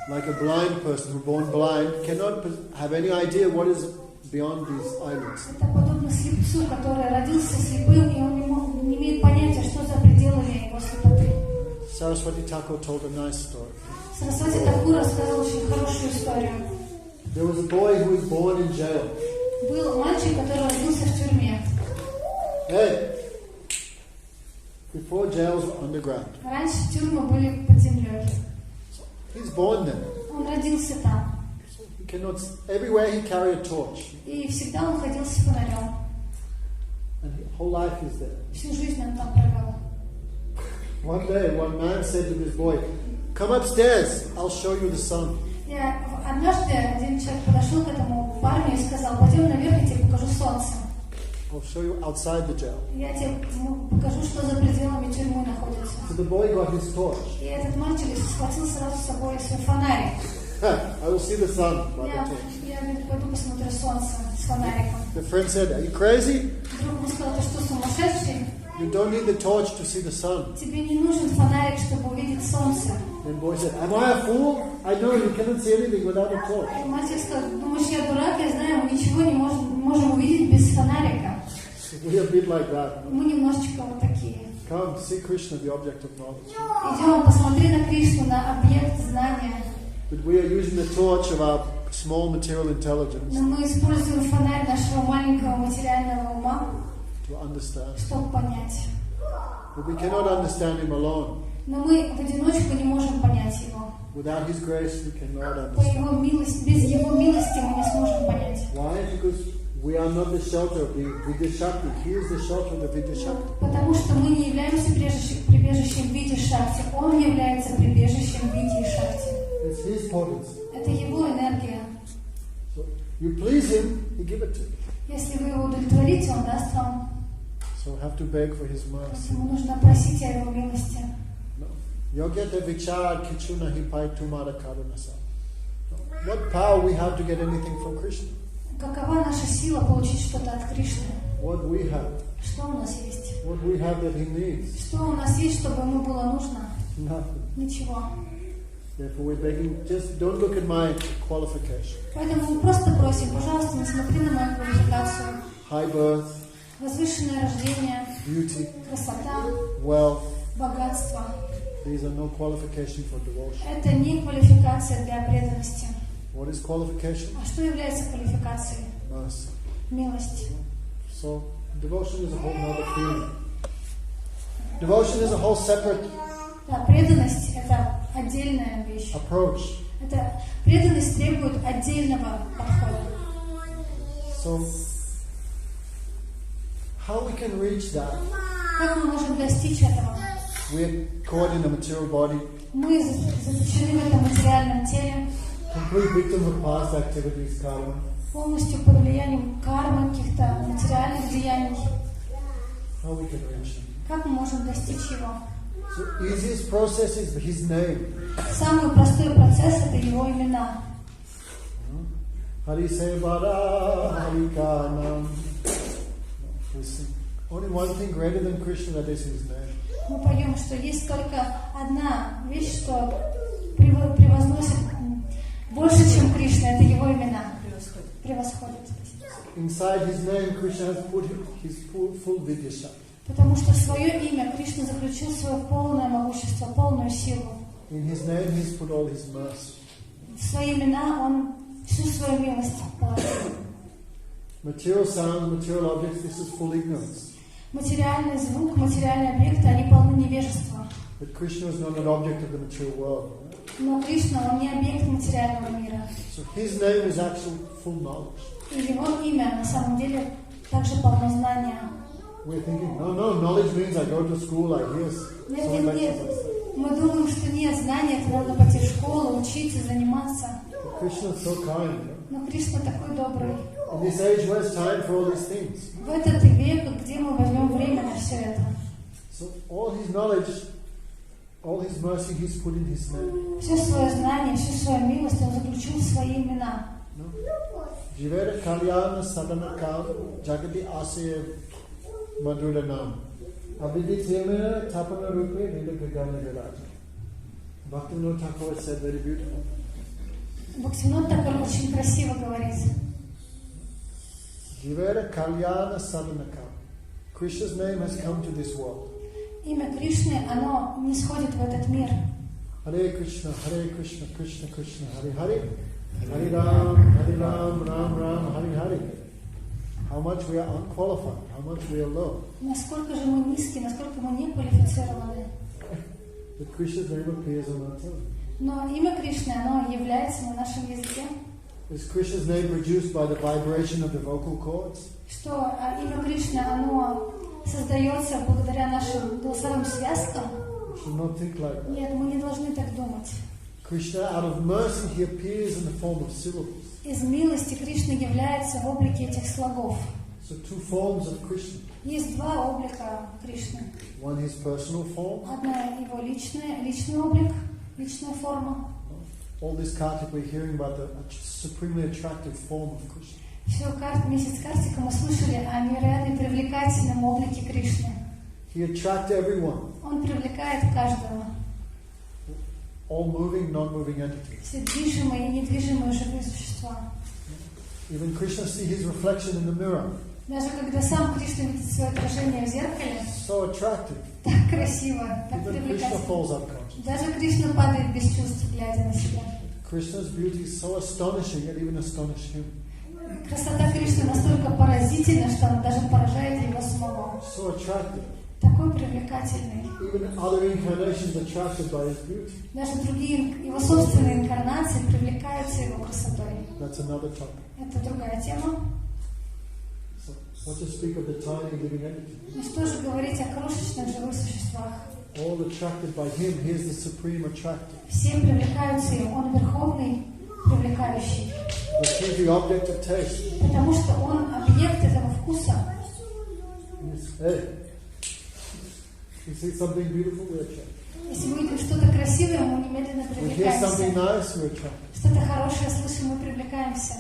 Like a blind person who born blind cannot have any idea what is beyond these eyelids. Это подобно слепцу, который родился слепым, и он не имеет понятия, что за пределами его слепоты. Saraswati Thakur told a nice story. Сарасвати Такур рассказал очень хорошую историю. There was a boy who was born in jail. Был мальчик, который родился в тюрьме. Hey! Before jails were underground. Раньше тюрьмы были под землей. He's born there. Он родился там. He cannot. Everywhere he carried a torch. И всегда он ходил с фонарем. And his whole life is there. Всю жизнь он там провел. One day, one man said to this boy, "Come upstairs. I'll show you the sun." Однажды один человек подошел к этому парню и сказал: пойдем наверх, я тебе покажу солнце. I'll show you outside the jail. Я тебе покажу, что за пределами тюрьмы находится. So the boy got his torch. И этот мальчик схватил сразу с собой свой фонарик. I will see the sun by the torch. Я пойду посмотрю солнце с фонариком. The friend said, "Are you crazy? Друг ему сказал: ты что, сумасшедший? You don't need the torch to see the sun." Тебе не нужен фонарик, чтобы увидеть солнце. And the boy said, "Am I a fool? I know you cannot see anything without a torch." И мальчик сказал: думаешь, я дурак, я знаю, мы ничего не можем увидеть без фонарика. We are a bit like that. Мы немножечко вот такие. Come, see Krishna, the object of knowledge. Идем, посмотри на Кришну, на объект знания. But we are using the torch of our small material intelligence Но мы используем фонарь нашего маленького материального ума, to understand. чтобы понять. But we cannot understand him alone. Но мы в одиночку не можем понять его. Without his grace, we cannot По understand. его милости, без его милости мы не сможем понять. Why? Because we are not the shelter of the Vidya Shakti. He is the shelter of the Vidya Shakti. Потому что мы не являемся прибежищем Видьи Шакти. Он является прибежищем Видьи Шакти. It's his potency. Это его энергия. So you please him, he give it to you. Если вы его удовлетворите, он даст вам. So have to beg for his mercy. Поэтому нужно просить о его милости. Yogyata vichar kichuna hipai tumara karunasa. What power we have to get anything from Krishna? Какова наша сила получить что-то от Кришны? What we have. Что у нас есть? What we have that he needs. Что у нас есть, чтобы ему было нужно? Nothing. Ничего. Therefore we're begging, just don't look at my qualification. Поэтому мы просто просим, пожалуйста, не смотри на мою квалификацию. High birth, Возвышенное рождение, beauty, красота, wealth. богатство. These are no qualification for devotion. Это не квалификация для преданности. What is qualification? А что является квалификацией? Mercy. Милость. So devotion is a whole other feeling. Devotion is a whole separate Да, преданность – это отдельная вещь. approach. Это преданность требует отдельного подхода. So how we can reach that? Как мы можем достичь этого? We're caught in a material body, Мы заточены в этом материальном теле, complete victim of past activities, karma. полностью под влиянием кармы, каких-то материальных деяний. How we can reach him? Как мы можем достичь его? So easiest process is his name. Самый простой процесс – это его имена. Hari Sevara, Hari Kanam. Only one thing greater than Krishna, that is his name. Мы поем, что есть только одна вещь, что превозносит больше, чем Кришна, это его имена. Превосходит. Inside his name, Krishna has put his full Vidya Shakti. Потому что в свое имя Кришна заключил свое полное могущество, полную силу. In his name, he's put all his mercy. В свои имена он всю свою милость положил. Material sounds, material objects, this is full ignorance. Материальный звук, материальные объекты, они полны невежества. But Krishna is not an object of the material world. Но Кришна, он не объект материального мира. So his name is actual full knowledge. И его имя на самом деле также полно знания. We're thinking, no, knowledge means I go to school, I hear someone Нет. lectures. Мы думаем, что нет, знания, это надо пойти в школу, учиться, заниматься. Krishna is so kind. Но Кришна такой добрый. In this age, where's time for all these things? В этот век, где мы возьмем время на все это? So all his knowledge All his mercy he's put in his name. Все свое знание, всю свою милость он заключил в свои имена. Jivera kalyana sadanakam jagati asya madhuranam. Aviditya tapana rupe nila gagana viraja. Bhaktivinoda Thakur said very beautiful. Бхактивиданта Тхакур очень красиво говорит. Jivera kalyana sadanakam. Krishna's name has come to this world. Имя Кришны, оно не сходит в этот мир. Hare Krishna, Krishna Krishna, Hare Hare. Hare Ram, Ram Ram, Hare Hare. How much we are unqualified, how much we are low. Насколько же мы низкие, насколько мы не квалифицированы. But Krishna's name appears on our tongue. Но имя Кришны, оно является на нашем языке. Is Krishna's name produced by the vibration of the vocal cords? Что имя Кришны, оно создается благодаря нашим голосовым связкам. We should not think like that. Нет, мы не должны так думать. Krishna, out of mercy, he appears in the form of syllables. Из милости Кришна является в облике этих слогов. So two forms of Krishna. Есть два облика Кришны. One his personal form. Одна его личный облик, личная форма. All this Kartik we're hearing about the supremely attractive form of Krishna. Все месяц Картика мы слышали о невероятно привлекательном облике Кришны. He attracts everyone. Он привлекает каждого. All moving, non-moving entities. Все движимые и недвижимые живые существа. Even Krishna sees his reflection in the mirror. Даже когда сам Кришна видит свое отражение в зеркале, So attractive. так красиво, так Even Krishna привлекательно. falls unconscious. Даже Кришна падает без чувств, глядя на себя. Krishna's beauty is so astonishing it even astonished him. Красота Кришны настолько поразительна, что она даже поражает его самого. So attractive. Такой привлекательный. Even other incarnations are attracted by his beauty. Даже другие, его собственные инкарнации привлекаются его красотой. That's another topic. Это другая тема. So, what to speak of the tiny living entities? И что же говорить о крошечных живых существах? All attracted by him, he is the supreme attractor. Все привлекаются им, он верховный привлекающий. But he's the object of taste. Потому что он объект этого вкуса. Hey, you see something beautiful, we attract. Если мы видим что-то красивое, мы немедленно We hear something привлекаемся. nice, we attract. Что-то хорошее слышим, мы привлекаемся.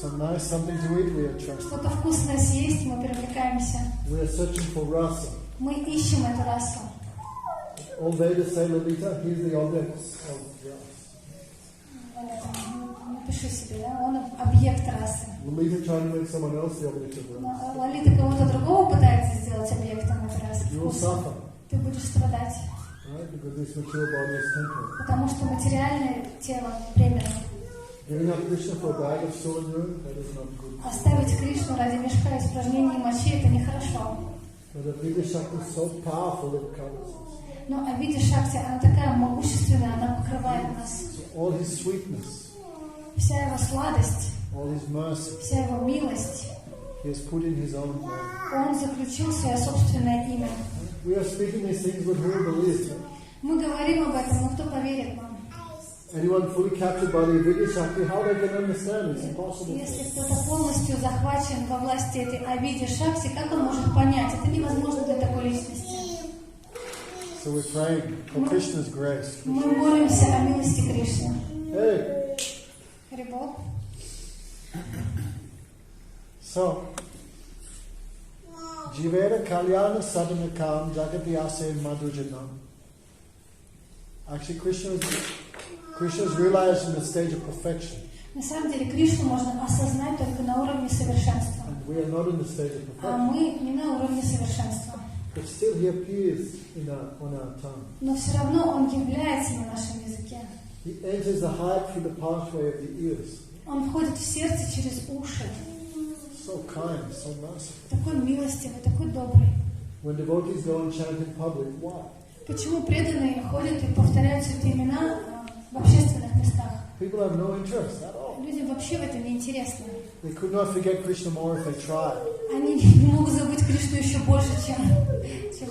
Something to eat, we attract. Что-то вкусное съесть, мы привлекаемся. We are searching for rasa. Мы ищем эту расу. All Vedas say, Lalita, he is the object of rasa. Напишу себе, да? Он объект расы. Lalita trying to make someone else the object of rasa. Но Лалита кого-то другого пытается сделать объектом этой расы. You will suffer, Ты будешь страдать. right? Because this material body is temporary. Потому что материальное тело временно. Giving up Krishna for a bag of silver, that is not good. Оставить Кришну ради мешка испражнений и мочи – это нехорошо. But the Vidya Shakti is so powerful it covers us. Но Авидья Шакти, она такая могущественная, она покрывает нас. So all his sweetness, Вся его сладость, all his mercy, вся его милость, he has put in his own name. он заключил свое собственное имя. We are speaking these things, but who believes them? Мы говорим об этом, но кто поверит нам? Anyone fully captured by the Vidya Shakti, how they can understand? It's impossible. Если кто-то полностью захвачен во власти этой Авидьи Шакти, как он может понять? Это невозможно для такой личности. So we're praying for Krishna's grace. Мы молимся о милости Кришны. Hey! Харибол. So, Jivera Kalyana Sadanakam Jagati Ase Madhujanam. Actually, Krishna is realized in the stage of perfection. На самом деле Кришну можно осознать только на уровне совершенства. And we are not in the stage of А perfection. мы не на уровне совершенства. But still he appears on our tongue. Но все равно он является на нашем языке. He enters the heart through the pathway of the ears. Он входит в сердце через уши. So kind, so merciful. Такой милостивый, такой добрый. When devotees go and chant in public, why? Почему преданные ходят и повторяют эти имена в общественных местах? People have no interest at all. Людям вообще в этом не интересно. They could not forget Krishna more if they tried. Они не могут забыть Кришну еще больше, чем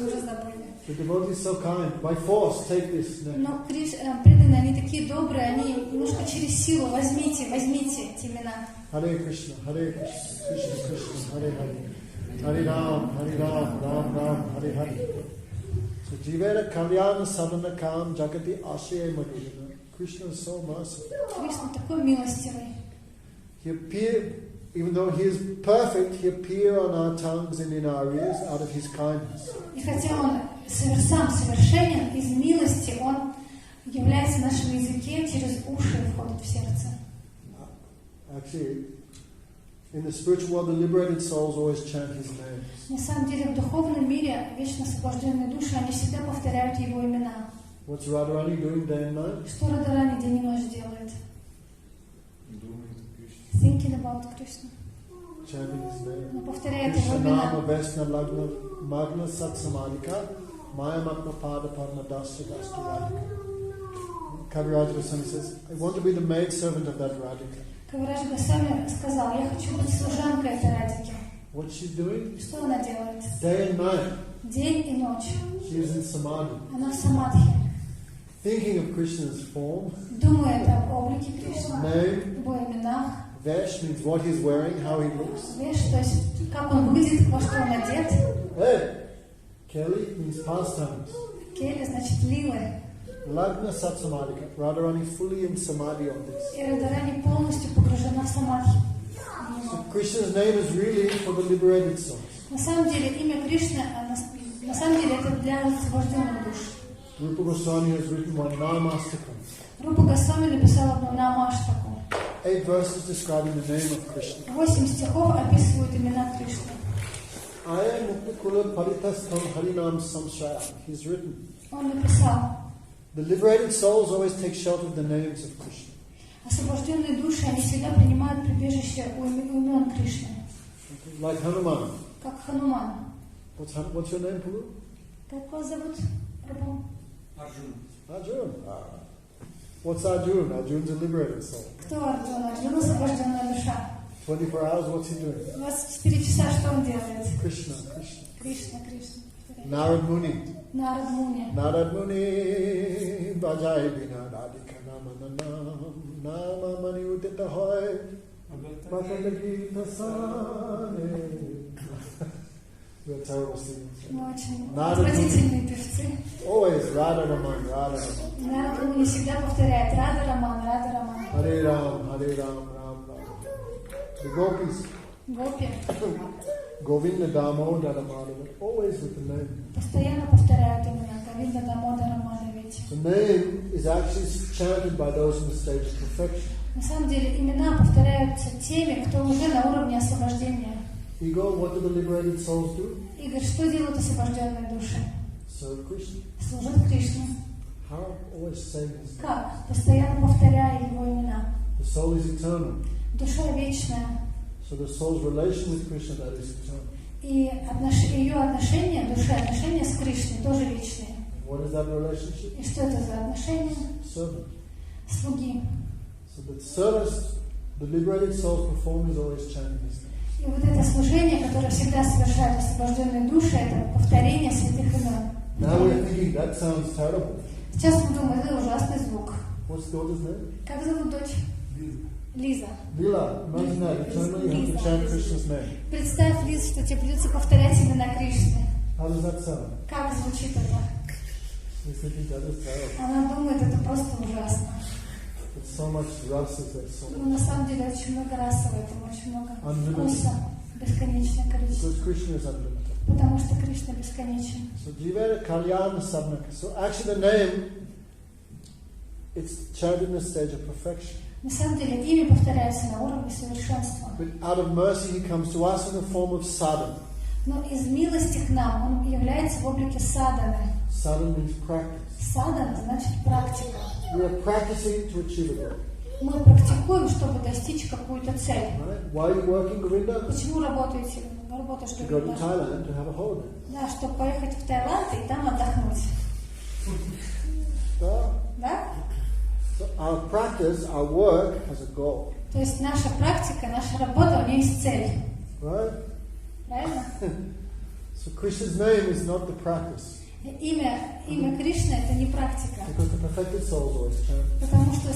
уже забыли. The devotee is so kind. By force, take this name. Но преданные, они такие добрые, они немножко через силу. Возьмите эти имена. Hare Krishna, Krishna Krishna, Hare Hare. Hare Ram, Ram Ram, Hare Hare. So Jivera Kalyana Sadhana Kam Jagati Ashe Madhurina. Krishna is so merciful. Кришна такой милостивый. He appeared, even though he is perfect, he appeared on our tongues and in our ears out of his kindness. И хотя он сам совершенен, из милости он является в нашем языке, через уши входит в сердце. Actually, in the spiritual world, the liberated souls always chant his name. На самом деле, в духовном мире вечно освобожденные души, они всегда повторяют его имена. What's Radharani doing day and night? Что Радарани день и ночь делает? Thinking about Krishna. Chanting his name. Он повторяет его Krishna имена. Nama Vesna Lagna Magna Sat Samadhika Maya Magna Pada Padma Dasya Dastu Radhika. Kaviraj Goswami says, I want to be the maid servant of that Radhika. Кавирадж Госвами сказал, я хочу быть служанкой этой Радхики. What's she doing? Что она делает? Day and night. День и ночь. She is in samadhi. Она в самадхи. Thinking of Krishna's form. Думает об облике Кришны, Name. его именах. Vesh means what he's wearing, how he looks. Веш, то есть как он выглядит, во что он одет. Hey! Kelly means pastimes. Кели значит лилы. Lagna Sat Samadhika. Radharani fully in samadhi on this. И Радарани полностью погружена в самадхи. So Krishna's name is really for the liberated souls. На самом деле имя Кришны, на самом деле это для освобожденных душ. Rupa Goswami has written one Namastakam. Рупа Госвами написал одну Намаштаку. 8 verses describing the name of Krishna. 8 стихов описывают имена Кришны. Aya Muktikula Paritastham Harinam Samshaya. He's written. Он написал, The liberated souls always take shelter of the names of Krishna. освобожденные души, они всегда принимают прибежище у имен Кришны. Like Hanuman. Как Хануман. What's your name, Pulu? Как вас зовут? Рабу? Арджун. What's Arjun? Arjun's a liberated soul. Кто Арджун? Арджун освобожденная душа. 24 hours, what's he doing? 24 часа что он делает? Krishna. Кришна. Narad Muni. Нарад Муни. Narad Muni Bajai Bina Radhika Namananam Nama Mani Udita Hoy Bhakti Tasane. We're terrible singers. Мы очень Нарад Муни. отвратительные певцы. Always Radha Raman, Radha Raman. Нарад Муни всегда повторяет Рада Раман, Рада Раман. Hare Ram, Ram Ram. The gopis. Гопи. Govinda Damodara Madhava. Always with the name. Постоянно повторяют имена Говинда Дамодара Мадавити. The name is actually chanted by those in the stage of perfection. На самом деле имена повторяются теми, кто уже на уровне освобождения. Ego, what do the liberated souls do? Игорь, что делают освобожденные души? Serve Krishna. Служат Кришне. How? Always saying this. Как? Постоянно повторяя его имена. The soul is eternal. Душа вечная. So the soul's relation with Krishna, that is eternal. И ее отношения, души отношения с Кришной тоже вечные. What is that relationship? И что это за отношения? Servant. Слуги. So the service the liberated souls perform is always chanting his name. И вот это служение, которое всегда совершают освобожденные души, это повторение святых имен. Now we're thinking that sounds terrible. Сейчас мы думаем, это ужасный звук. What's the daughter's name? Как зовут дочь? Лиза. Lila. Imagine that. Eternally you have to chant Krishna's name. Представь, Лиза, что тебе придется повторять имена Кришны. How does that sound? Как звучит это? We're thinking that is terrible. Она думает, это просто ужасно. But so much rasa is that soul. Но на самом деле очень много раса в этом, очень много Unlimited. вкуса, бесконечное количество. Because Krishna is unlimited. Потому что Кришна бесконечен. So Jivera Kalyana Sadnaka. So actually the name, it's chanted in the stage of perfection. На самом деле имя повторяется на уровне совершенства. But out of mercy he comes to us in the form of sadhana. Но из милости к нам он является в облике саданы. Sadhana means practice. Садана значит практика. We are practicing to achieve a goal. Мы практикуем, чтобы достичь какую-то цель. Right? Why are you working, Govinda? Почему работаете? Работаешь, To go to Thailand to have a holiday. Да, чтобы поехать в Таиланд и там отдохнуть. Да? So our practice, our work has a goal. То есть наша практика, наша работа, у нее есть цель. Right? Правильно? So Krishna's name is not the practice. Имя Кришна это не практика. Because the perfected souls always chant. Потому что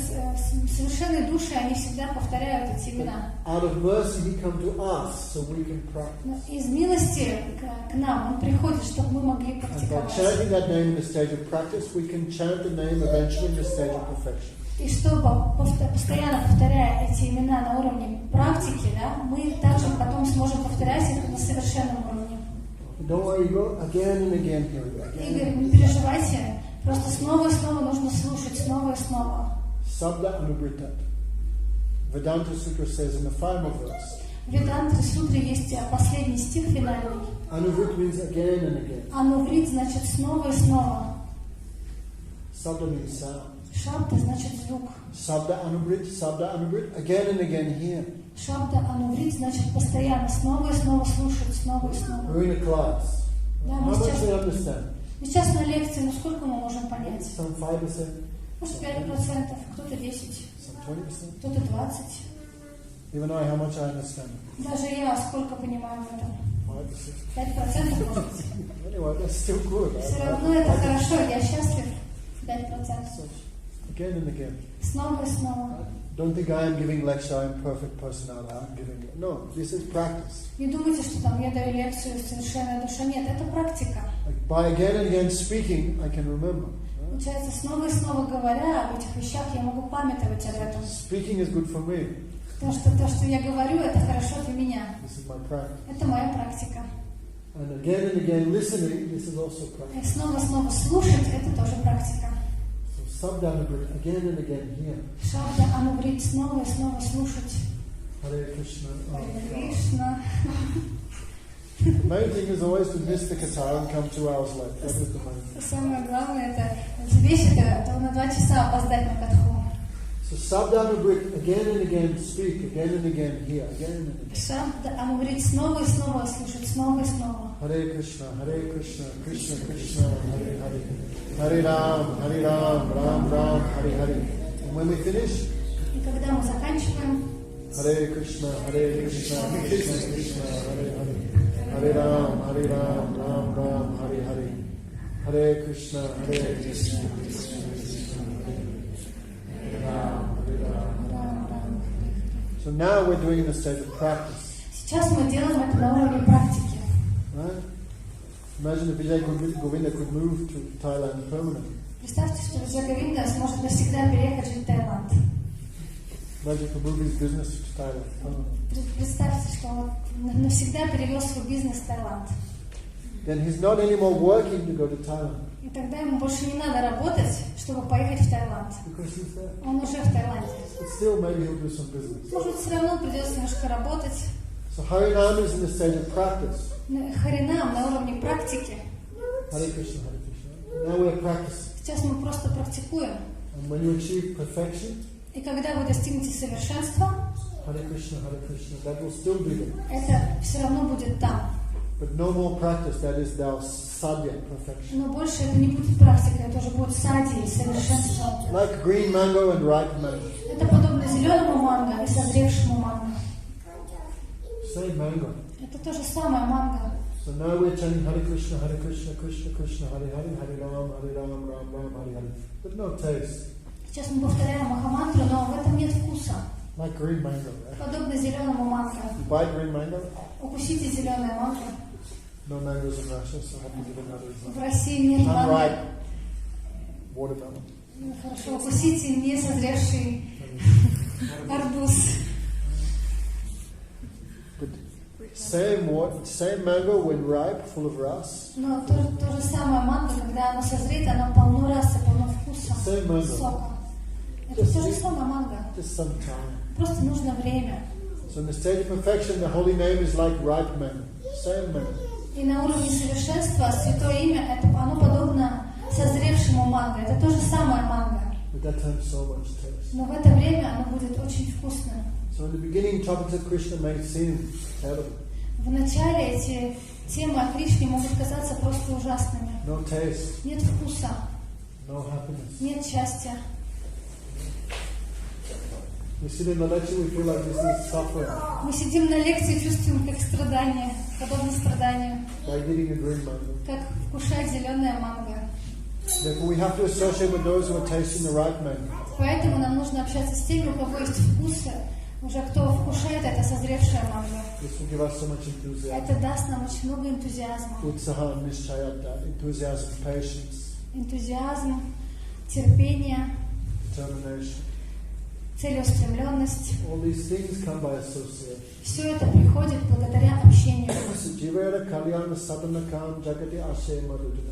совершенные души, они всегда повторяют эти имена. Out of mercy he come to us, so we can practice. Но из милости к нам он приходит, чтобы мы могли And by практиковать. chanting that name in the stage of practice, we can chant the name eventually in the stage of perfection. И чтобы постоянно повторяя эти имена на уровне практики, да, мы также потом сможем повторять их на совершенном уровне. Don't worry, go again and again here. Игорь, не переживайте, просто снова и снова нужно слушать, снова и снова. Sabda Anubrita. Vedanta Sutra says in the final verse. В Веданте сутре есть последний стих финальный. Anuvrit means again and again. Ануврит значит снова и снова. Sabda means sound. Шабда значит звук. Sabda Anubrit, again and again here. Шабда Ануврит значит постоянно, снова и снова слушать, снова и снова. We're in a class. Да, How much do you understand? мы сейчас на лекции, но сколько мы можем понять? Some 5%, Может 5%, кто-то 10%, some 20%. кто-то 20%. Even I, how much I understand? Даже я сколько понимаю в этом? 5%. 5% может быть. Anyway, that's still good. Все равно это хорошо, я счастлив. 5%. Again and again. Снова и снова. Don't think I am giving lecture, I am perfect personality, I'm giving it. No, this is practice. Не думайте, что там я даю лекцию «Совершенная душа». Нет, это практика. Like by again and again speaking, I can remember. Получается, снова и снова говоря об этих вещах, я могу памятовать об этом. Speaking is good for me. То, что я говорю, это хорошо для меня. This is my practice. Это моя практика. And again listening, this is also practice. И снова и снова слушать, это тоже практика. So Sabdanubrit, again and again here. Шабда Ануврит, снова и снова слушать. Hare Krishna. Кришна. The main thing is always to miss the guitar and come 2 hours late. That is the main thing. Самое главное, это вещь, это на 2 часа опоздать на катху. So Sabdanubrit, again and again speak, again and again here, again and again. Шабда Ануврит, снова и снова слушать, снова и снова. Hare Krishna, Krishna Krishna, Hare Hare. Hare Ram, Ram Ram, Hare Hare. And when we finish, И когда мы заканчиваем, Hare Krishna, Krishna Krishna, Hare Hare. Hare Ram, Ram Ram, Hare Hare. Hare Krishna, Krishna Krishna, Hare Ram. So now we're doing in the stage of practice. сейчас мы делаем это на уровне практики. Right? Imagine if Vijay Govinda could move to Thailand permanently. Представьте, что Видья Говинда сможет навсегда переехать жить в Таиланд. Imagine if he moved his business to Thailand. Представьте, что он навсегда перевез свой бизнес в Таиланд. Then he's not anymore working to go to Thailand. И тогда ему больше не надо работать, чтобы поехать в Таиланд. Because he's there. Он уже в Таиланде. But still maybe he'll do some business. Может, все равно придется немножко работать. So Harinam is in the stage of practice. Харинам на уровне практики. Hare Krishna, Hare Krishna. Now we're practicing. Сейчас мы просто практикуем. And when you achieve perfection, И когда вы достигнете совершенства, Hare Krishna, that will still be there. это все равно будет там. But no more practice, that is now sadhya, perfection. Но больше это не будет практикой, это уже будет садьей, совершенством. Like green mango and ripe mango. Это подобно зеленому манго и созревшему манго. Same mango. Это то же самое манго. So now we're chanting Hare Krishna, Krishna Krishna, Hare Hare, Hare Ram, Ram Ram, Hare Hare. But no taste. Сейчас мы повторяем Махамантру, но в этом нет вкуса. Like green mango, right? Подобно зеленому манго. You buy green mango? Укусите зеленое манго. No mangoes in Russia, so I have to give another example. В России нет манго. Unripe watermelon. Хорошо, укусите не созревший арбуз. Same mango when ripe, full of ras. Но то же самое манго, когда оно созреет, оно полно раса, полно вкуса, сока. Это то же самое манго. Just some time. Просто нужно время. So in the state of perfection, the holy name is like ripe mango. Same mango. И на уровне совершенства святое имя, оно подобно созревшему манго. Это то же самое манго. But that time so much taste. Но в это время оно будет очень вкусное. So in the beginning, topics of Krishna may seem terrible. В начале эти темы о Кришне могут казаться просто ужасными. No taste. Нет вкуса. No happiness. Нет счастья. We sit in the lecture, we feel like this is suffering. Мы сидим на лекции и чувствуем как страдание, подобно страданию. like eating a green mango. как вкушать зеленое манго. Therefore, we have to associate with those who are tasting the ripe mango. Поэтому нам нужно общаться с теми, у кого есть вкусы, уже кто вкушает это созревшее манго. This will give us so much enthusiasm. Это даст нам очень много энтузиазма. Utsaha, nishchayata, enthusiasm, patience, Энтузиазм, терпение, determination. целеустремленность. All these things come by association. Все это приходит благодаря общению. Jivera kalyana sadanakam jagati ashe marujana.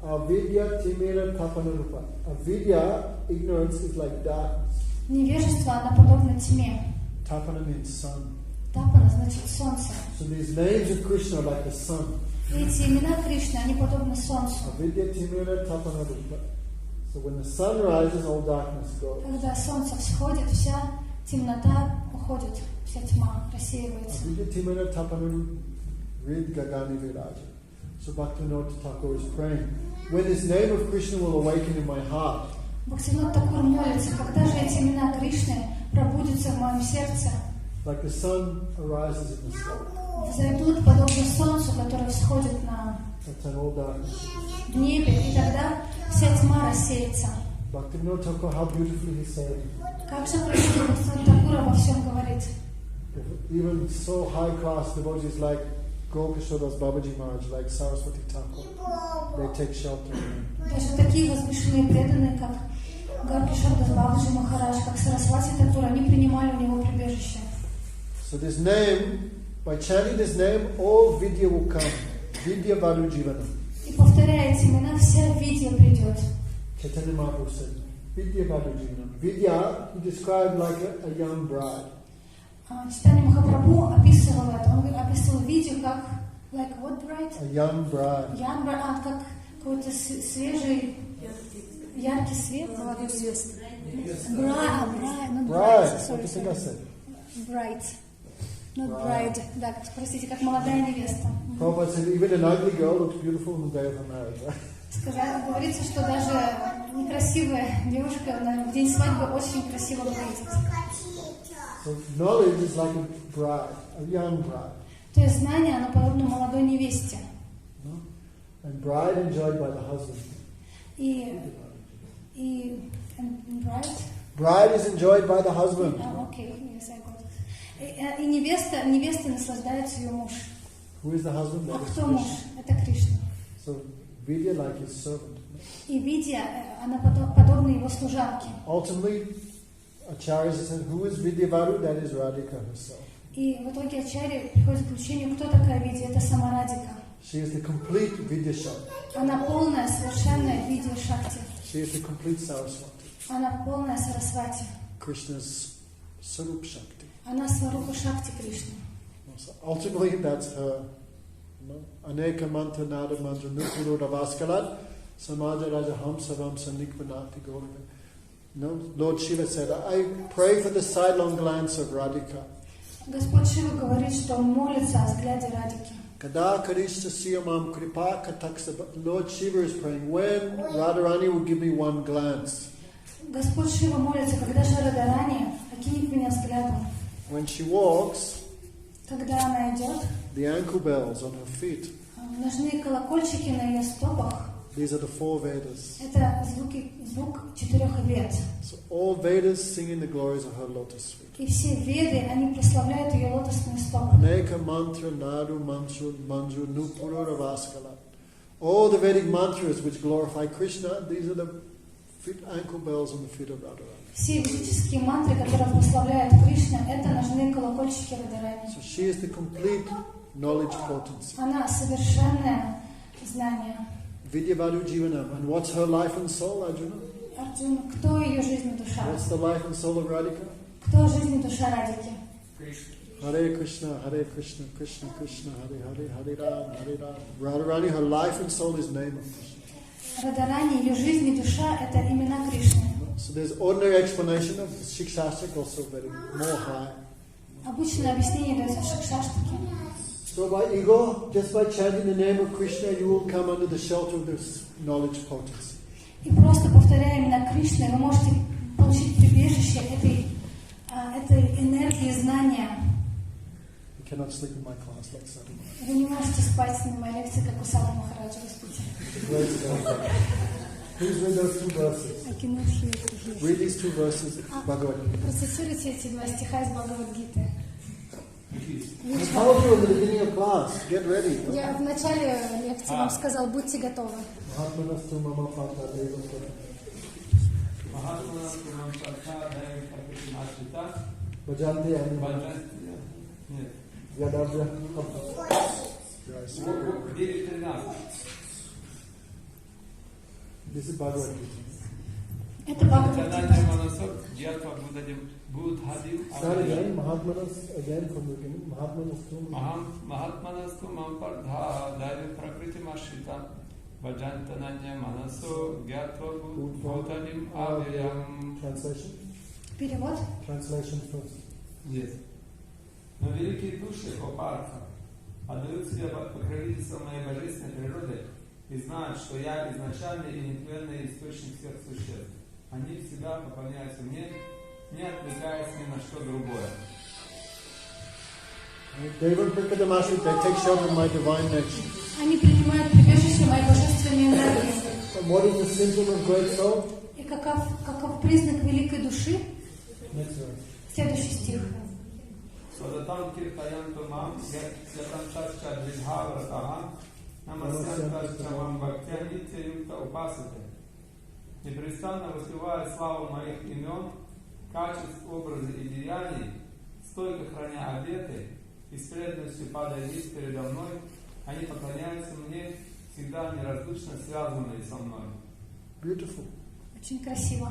Avidya timera tapanarupa. Avidya, ignorance, is like darkness. Невежество, оно подобно тьме. Tapana means sun. Тапана значит солнце. So these names of Krishna are like the sun. И эти имена Кришны, они подобны солнцу. Avidya timera tapanarupa. So when the sun rises, all darkness goes. Когда солнце всходит, вся темнота уходит, вся тьма рассеивается. Avidya timera tapanarupa rid gagani viraja. So Bhaktivinoda Thakur is praying, when this name of Krishna will awaken in my heart. Бхактивинода Тхакур молится, когда же эти имена Кришны пробудятся в моем сердце, Like the sun arises in the sky. взойдут подобно солнцу, которое всходит That's when all darkness. в небе, и тогда вся тьма рассеется. Bhaktivinoda Thakur, how beautifully he said, Как же красиво Бхактивинода Тхакур обо всем говорит. even so high class devotees like Gokashodas Babaji Maharaj, like Saraswati Thakur, they take shelter in him. Даже такие возвышенные преданные, как Горкишордас Бабаджи Махарадж, как Сарасвати Тхакур, они принимали у него прибежище. So this name, by chanting this name, all Vidya will come. Vidya Varu Jivana. И повторяя эти имена, вся Видья придет. Chaitanya Mahaprabhu said, Vidya Varu Jivana. Vidya, he described like a young bride. Читание Махапрабху описывал это. Он описывал Видью как like what bride? A young bride. Young bride, как какой-то свежий, яркий свет. Молодой свет. Bride, not bride. What do you think I said? Bride. Not bride. Да, простите, как молодая невеста. Prabhupada said, even an ugly girl looks beautiful on the day of her marriage, right? Говорится, что даже некрасивая девушка в день свадьбы очень красиво выглядит. So knowledge is like a bride, a young bride. То есть знание, оно подобно молодой невесте. No? And bride enjoyed by the husband. И Bride is enjoyed by the husband. Okay, yes, I got it. И невеста наслаждается ее муж. Who is the husband? А кто муж? Это Кришна. So Vidya like his servant. И Видья, она подобна его служанке. Ultimately, Acharya said, who is Vidya Varu? That is Radhika herself. И в итоге Ачарья приходит к заключению, кто такая Видья? Это сама Радика. She is the complete Vidya Shakti. Она полная, совершенная Видья Шакти. She is the complete Saraswati. Она полная Сарасвати. Krishna's Sarup Shakti. Она Сварупа Шакти Кришны. So ultimately, that's her. Aneka mantra nada mantra nupuru ravaskalat samaja raja hamsavam sanikvanati gaurava. No, Lord Shiva said, I pray for the sidelong glance of Radhika. Господь Шива говорит, что он молится о взгляде Радики. Kada karishta siyamam kripa kataksaba. Lord Shiva is praying, when Radharani will give me one glance. Господь Шива молится, когда же Радарани окинет меня взглядом. When she walks, когда она идет, the ankle bells on her feet. Ножные колокольчики на ее стопах. These are the four Vedas. Это звук 4 Вед. So all Vedas singing the glories of her lotus feet. И все Веды, они прославляют ее лотосные стопы. Aneka mantra nadu mantra manju nupuru ravaskala. All the Vedic mantras which glorify Krishna, these are the ankle bells on the feet of Radharani. Все ведические мантры, которые прославляют Кришну, это ножные колокольчики Радарани. So she is the complete knowledge potency. Она совершенное знание. Vidya Varu Jivanam. And what's her life and soul, Arjuna? Арджуна, кто ее жизнь и душа? What's the life and soul of Radhika? Кто жизнь и душа Радики? Hare Krishna, Krishna Krishna, Hare Hare, Hare Ram. Radharani, her life and soul is name of Krishna. Радарани, ее жизнь и душа, это имена Кришны. So there's ordinary explanation of Shikshashtak, also very more high. Обычное объяснение дается в Шикшаштаке. So by ego, just by chanting the name of Krishna, you will come under the shelter of this knowledge potency. И просто повторяя имена Кришны, вы можете получить прибежище этой энергии знания. cannot sleep in my class like Sadhu Maharaj. Вы не можете спать на моей лекции, как у Саду Махараджа, Господи. Please read those two verses. Read these two verses of Bhagavad Gita. Процитируйте эти два стиха из Бхагавад-гиты. I told you in the beginning of class, get ready. Я в начале лекции вам сказал, будьте готовы. Mahatmanastu mama pata deva kara. Mahatmanastu mama pata deva kara. Bhajanti ani. Нет. Yadabhya. 9:13. This is Bhagavad Gita. Это Бхагавад-гита. Start again, Mahatmanas, again from the beginning. Mahatmanastu. Mahatmanastu mampardha daiva prakriti mashita vajantananya manaso gyatva bhutanim avyayam. Translation? Перевод? Translation first. Yes. Но великие души, о Парха, отдают себе покровительство моей божественной природы и знают, что я изначальный и нетленный источник всех существ. Они всегда поклоняются мне, не отвлекаясь ни на что другое. They take shelter in my divine nature. Они принимают прибежище моей божественной энергии. And what is the symptom of great soul? И каков признак великой души? Следующий стих. Садатам киртаянту мам, ятам чача дридхавратаха, намасянтача мам бхактя нитя юкта упасате. Непрестанно воспевая славу моих имен, качеств, образы и деяний, стойко храня обеты и с преданностью падая низ передо мной, они поклоняются мне, всегда неразлучно связанные со мной. Beautiful. Очень красиво.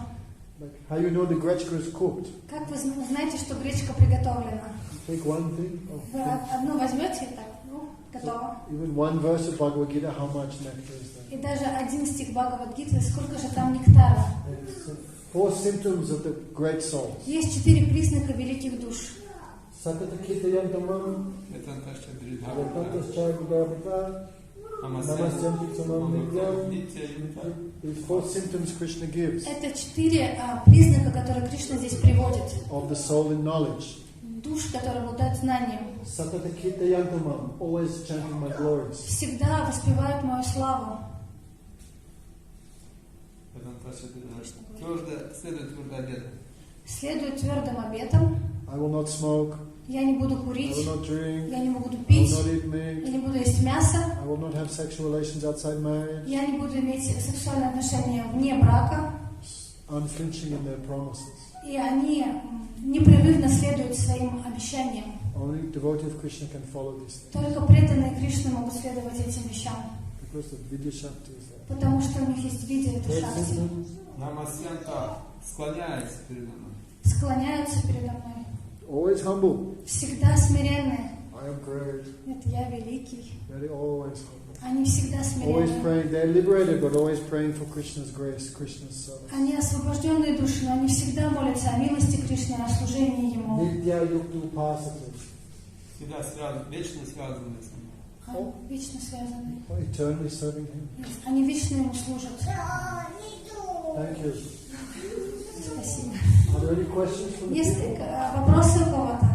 Like how you know the grechka is cooked? Как вы знаете, что гречка приготовлена? Take one thing. Вы одну возьмете и так, готово. Even one verse of Bhagavad Gita, how much nectar is there? И даже один стих Бхагавад-гиты, сколько же там нектара? Four symptoms of the great souls. Есть 4 признака великих душ. Satata kitayantamam, Ятантача yatantascha Namasyanti samam nityam. These four symptoms Krishna gives. Это 4 признака, которые Кришна здесь приводит. Of the soul in knowledge. Душ, которые обладают знанием. Satata kitayantamam, always chanting my glories. Всегда воспевают мою славу. Следует твердым обетам. I will not smoke. Я не буду курить. I will not drink. Я не буду пить. I will not eat meat. Я не буду есть мясо. I will not have sexual relations outside marriage. Я не буду иметь сексуальные отношения вне брака. Unflinching in their promises. И они непрерывно следуют своим обещаниям. Only devotee of Krishna can follow these things. Только преданные Кришны могут следовать этим вещам. Because the Vidya Shakti is there. Потому что у них есть видья, это шакти. Намасянта склоняется передо мной. Склоняются передо мной. Always humble. Всегда смиренные. I am great. Это я великий. They're always humble. Они всегда Always смиренные. praying. They're liberated, but always praying for Krishna's grace, Krishna's service. Они освобожденные души, но они всегда молятся о милости Кришны, о служении Ему. Vidya yukta upasate. Всегда вечно связанные со мной. Они вечно связаны. Eternally serving Him. Они вечно Ему служат. Thank you. Спасибо. Are there any questions from the Есть people? вопросы у кого-то?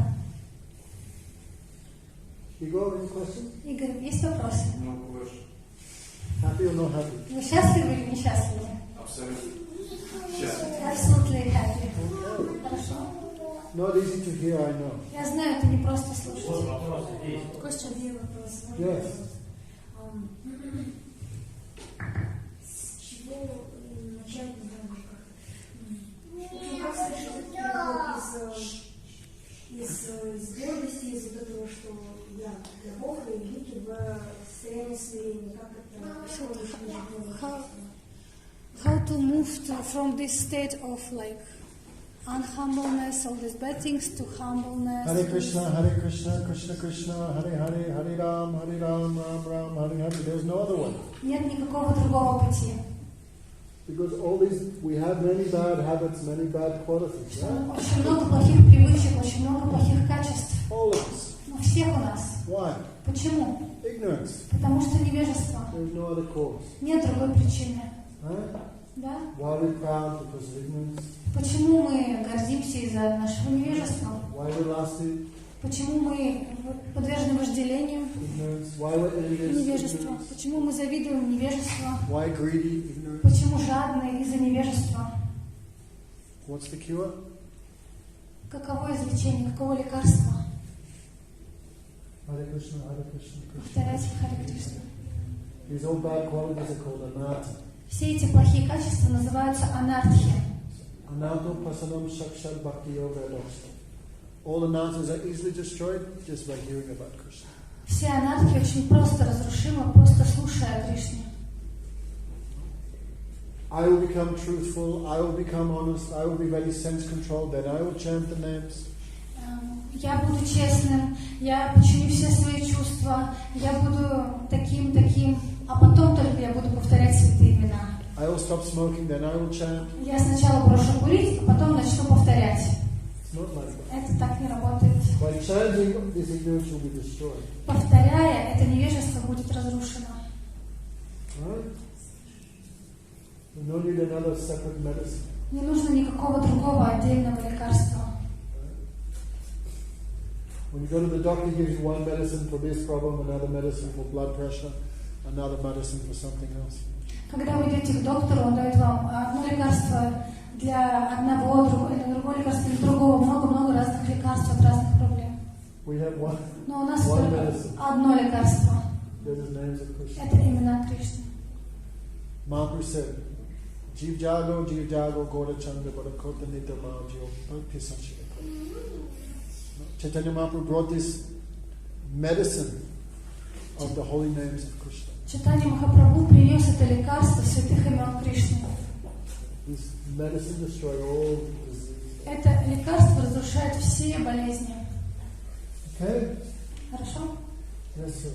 Igor, any questions? Игорь, есть вопросы? Happy or not happy? Вы счастливы или несчастливы? Absolutely happy. Хорошо. Not easy to hear, I know. Я знаю, это не просто слушать. Question. Yes. С чего начать, не знаю, как совершить переход из гордости, из вот этого, что я Бог и великий, в состояние смирения, как это How to move from this state of like unhumbleness, all these bad things, to humbleness. Hare Krishna, Krishna Krishna, Hare Hare, Hare Ram, Ram Ram, Hare Hare. There's no other way. Нет никакого другого пути. Because all these, we have many bad habits, many bad qualities. Right? Очень много плохих привычек, очень много плохих качеств. All of us. У всех у нас. Why? Почему? Ignorance. Потому что невежество. There's no other cause. Нет другой причины. Right? Да? Why are we proud? Because of ignorance. Почему мы гордимся из-за нашего невежества? Why are we lusty? Почему мы подвержены вожделению, невежеству? Почему мы завидуем невежеству? Почему жадны из-за невежества? Каково излечение, каково лекарство? Повторяйте Харе Кришна. Все эти плохие качества называются анартхи. All anarthas are easily destroyed just by hearing about Krishna. Все анархи очень просто разрушимы, просто слушая о Кришне. I will become truthful, I will become honest, I will be very sense-controlled, then I will chant the names. Я буду честным, я подчиню все свои чувства, я буду таким, а потом только я буду повторять святые имена. I will stop smoking, then I will chant. Я сначала брошу курить, а потом начну повторять. Это так не работает. Повторяя, это невежество будет разрушено. Не нужно никакого другого отдельного лекарства. When you go to the doctor, he gives you one medicine for this problem, another medicine for blood pressure, another medicine for something else. Когда вы идете к доктору, он дает вам одно лекарство для одного, другое лекарство для другого, много-много разных лекарств от разных проблем. Но у нас только одно лекарство. Это имена Кришны. Maharaj said, Jeev Jago, Goda Chandra, Barakota Nidha Mahajo, Bhakti Sachita. Chaitanya Mahaprabhu brought this medicine of the holy names of Krishna. Чайтанья Махапрабху принес это лекарство святых имен Кришны. This medicine destroys all disease. Это лекарство разрушает все болезни. Okay? Хорошо? Yes, sir.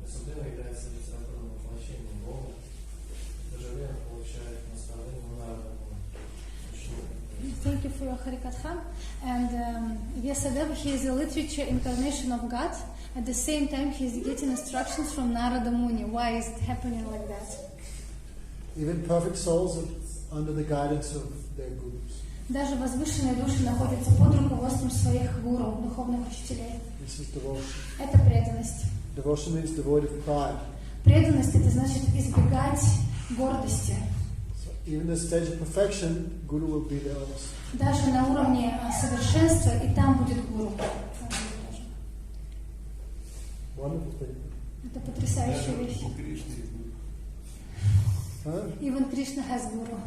Особенно является литературным воплощением Бога. В то же время получает наставление Манара. Thank you for your Harikatha. And Vyasadeva, he is a literature incarnation of God. At the same time, he is getting instructions from Narada Muni. Why is it happening like that? Even perfect souls are under the guidance of their gurus. Даже возвышенные души находятся под руководством своих гуру, духовных учителей. This is devotion. Это преданность. Devotion means devoid of pride. Преданность — это значит избегать гордости. Even the stage of perfection, Guru will be there also. Даже на уровне совершенства и там будет гуру. Wonderful thing. Это потрясающая вещь. Even Krishna has guru.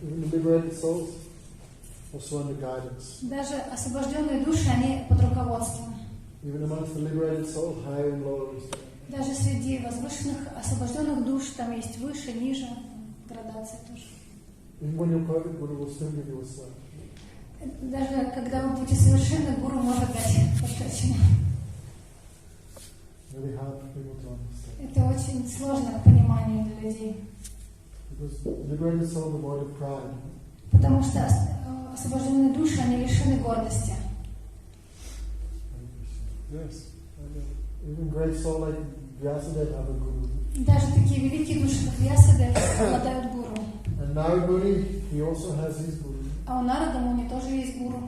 Even the liberated souls also under guidance. Даже освобожденные души, они под руководством. Even amongst the liberated souls, higher and lower. Даже среди возвышенных, освобожденных душ, там есть выше, ниже, градация тоже. Даже когда вы будете совершенны, гуру может дать подтверждение. Это очень сложно к пониманию для людей. Потому что освобожденные души, они лишены гордости. Even great soul like Vyasadeva have a guru. Даже такие великие души, как Вьясадев, обладают гуру. And Narada Muni, he also has his guru. А у Нарада Муни тоже есть гуру.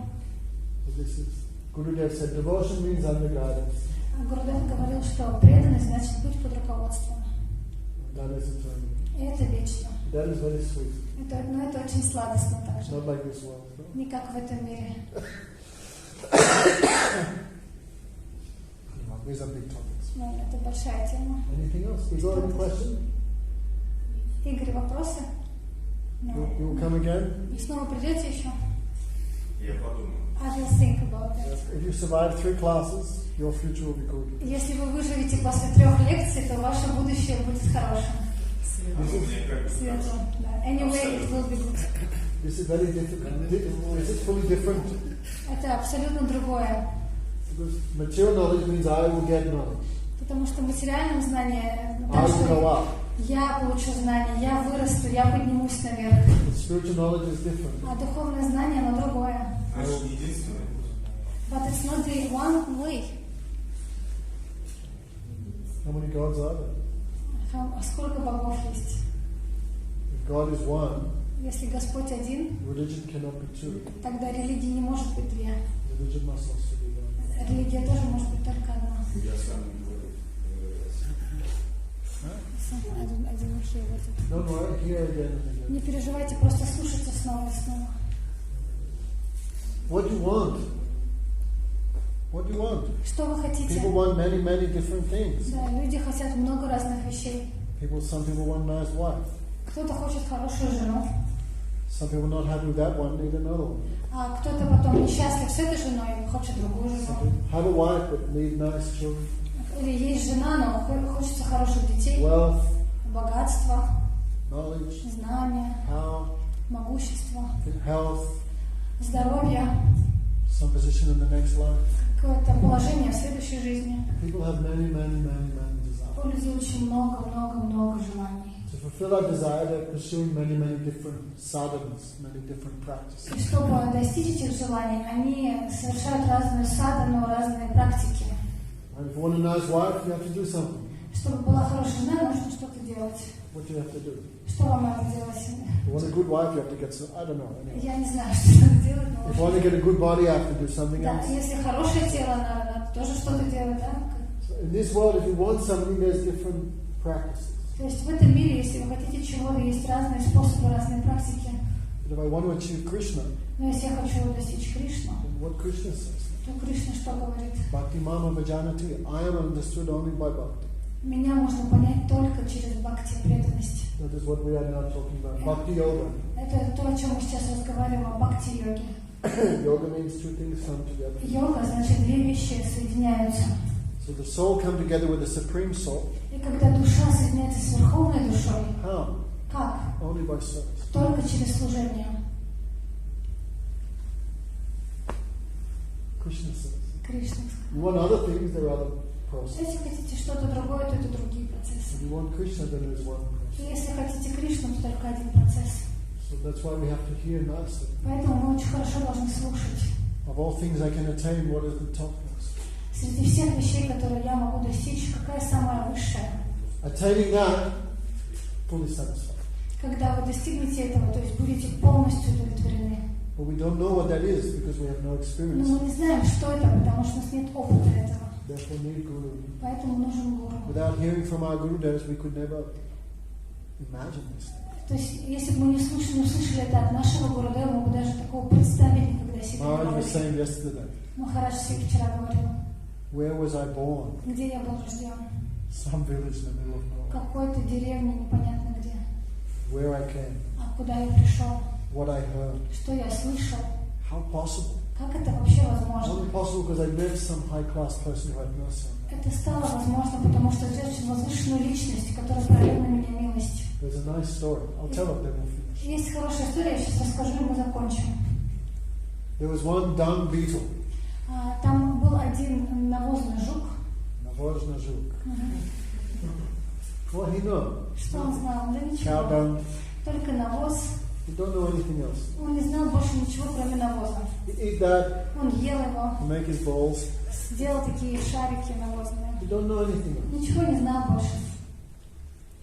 So this is Gurudev said, devotion means under guidance. Гурудев говорил, что преданность значит быть под руководством. That is eternal. И это вечно. That is very sweet. Это очень сладостно также. Not like this world. No? Не как в этом мире. These are big topics. Ну, это большая тема. Anything else? You got any question? Игорь, вопросы? You will come again? Вы снова придете еще? Я подумаю. I will think about that. If you survive 3 classes, your future will be good. Если вы выживете после 3 лекций, то ваше будущее будет хорошим. Светлым. Да. Anyway, it will be good. This is very difficult. This is fully different. Это абсолютно другое. Because material knowledge means I will get knowledge. Потому что материальное знание, I will go up. я получу знания, я вырасту, я поднимусь наверх. Spiritual knowledge is different. А духовное знание, оно другое. Это не единственное. But it's not the one way. How many gods are there? Сколько богов есть? God is one, если Господь один, religion cannot be two. тогда религии не может быть две. Religion must also be one. Религия тоже может быть только одна. Я сам не говорю. Один вообще вот. No, no, here again and again. Не переживайте, просто слушайте снова и снова. What do you want? What do you want? Что вы хотите? People want many, many different things. Да, люди хотят много разных вещей. Some people want a nice wife. Кто-то хочет хорошую жену, Some people not happy with that one, need another one. а кто-то потом несчастлив с этой женой и хочет другую жену. Have a wife but need nice children. Или есть жена, но хочется хороших детей, Wealth, богатства, knowledge, знания, power, могущество, health, здоровье, some position in the next life. какое-то положение в следующей жизни. People have many, many, many, many desires. У людей очень много желаний. To fulfill our desire, they're pursuing many, many different sadhanas, many different practices. И чтобы достичь этих желаний, они совершают разную садхану, разные практики. And if you want a nice wife, you have to do something. Чтобы была хорошая жена, нужно что-то делать. What do you have to do? Что вам надо делать? If you want a good wife, you have to get some, I don't know. Anyway. Я не знаю, что надо делать, но... If you want to get a good body, you have to do something Да, else. если хорошее тело, надо тоже что-то делать, да? So in this world, if you want something, there's different practices. То есть в этом мире, если вы хотите чего-то, есть разные способы, разные практики. But if I want to achieve Krishna, Но если я хочу достичь Кришну, then what Krishna says? то Кришна что говорит? Bhakti mama bhajanati, I am understood only by bhakti. Меня можно понять только через бхакти, преданность. That is what we are now talking about. Bhakti-yoga. Это то, о чем мы сейчас разговариваем, о бхакти-йоге. Yoga means two things come together. Йога, значит, две вещи соединяются. So the soul come together with the supreme soul. И когда душа соединяется с верховной душой, How? как? Only by service. Только через служение. Krishna says. Кришна. You want other things, there are other processes. Если хотите что-то другое, то это другие процессы. If you want Krishna, then there is one process. И если хотите Кришну, то только один процесс. So that's why we have to hear nicely. Поэтому мы очень хорошо должны слушать. Of all things I can attain, what is the topmost? Среди всех вещей, которые я могу достичь, какая самая высшая? Attaining that, fully satisfied. Когда вы достигнете этого, то есть будете полностью удовлетворены. But we don't know what that is because we have no Но experience. мы не знаем, что это, потому что у нас нет опыта этого. Therefore need Guru. Поэтому нужен гуру. Without hearing from our Gurudevas, we could never imagine this. То есть, если бы мы не услышали это от нашего Гурудева, мы бы даже такого представить никогда себе не Maharaj was могли. saying yesterday, Махарадж вчера говорил, where was I born? где я был рожден? Some village in the middle of В nowhere. какой-то деревне, непонятно где. Where I came, А куда я пришел? what I heard, Что я слышал? how possible? Как это вообще возможно? Only possible because I met some high-class person who had mercy on me. Это стало возможно, потому что я очень возвышенную личность, которая проявила на меня милость. There's a nice story. I'll tell it, then we'll finish. Есть хорошая история, я сейчас расскажу, и мы закончим. There was one dung beetle. Там был один навозный жук. Навозный жук. What he know? Что он знал? Да Cow ничего. dung. Только навоз. He don't know anything else. Он не знал больше ничего, кроме навоза. He eat that, Он ел его, he make his balls. сделал такие шарики навозные. He don't know anything else. Ничего не знал больше.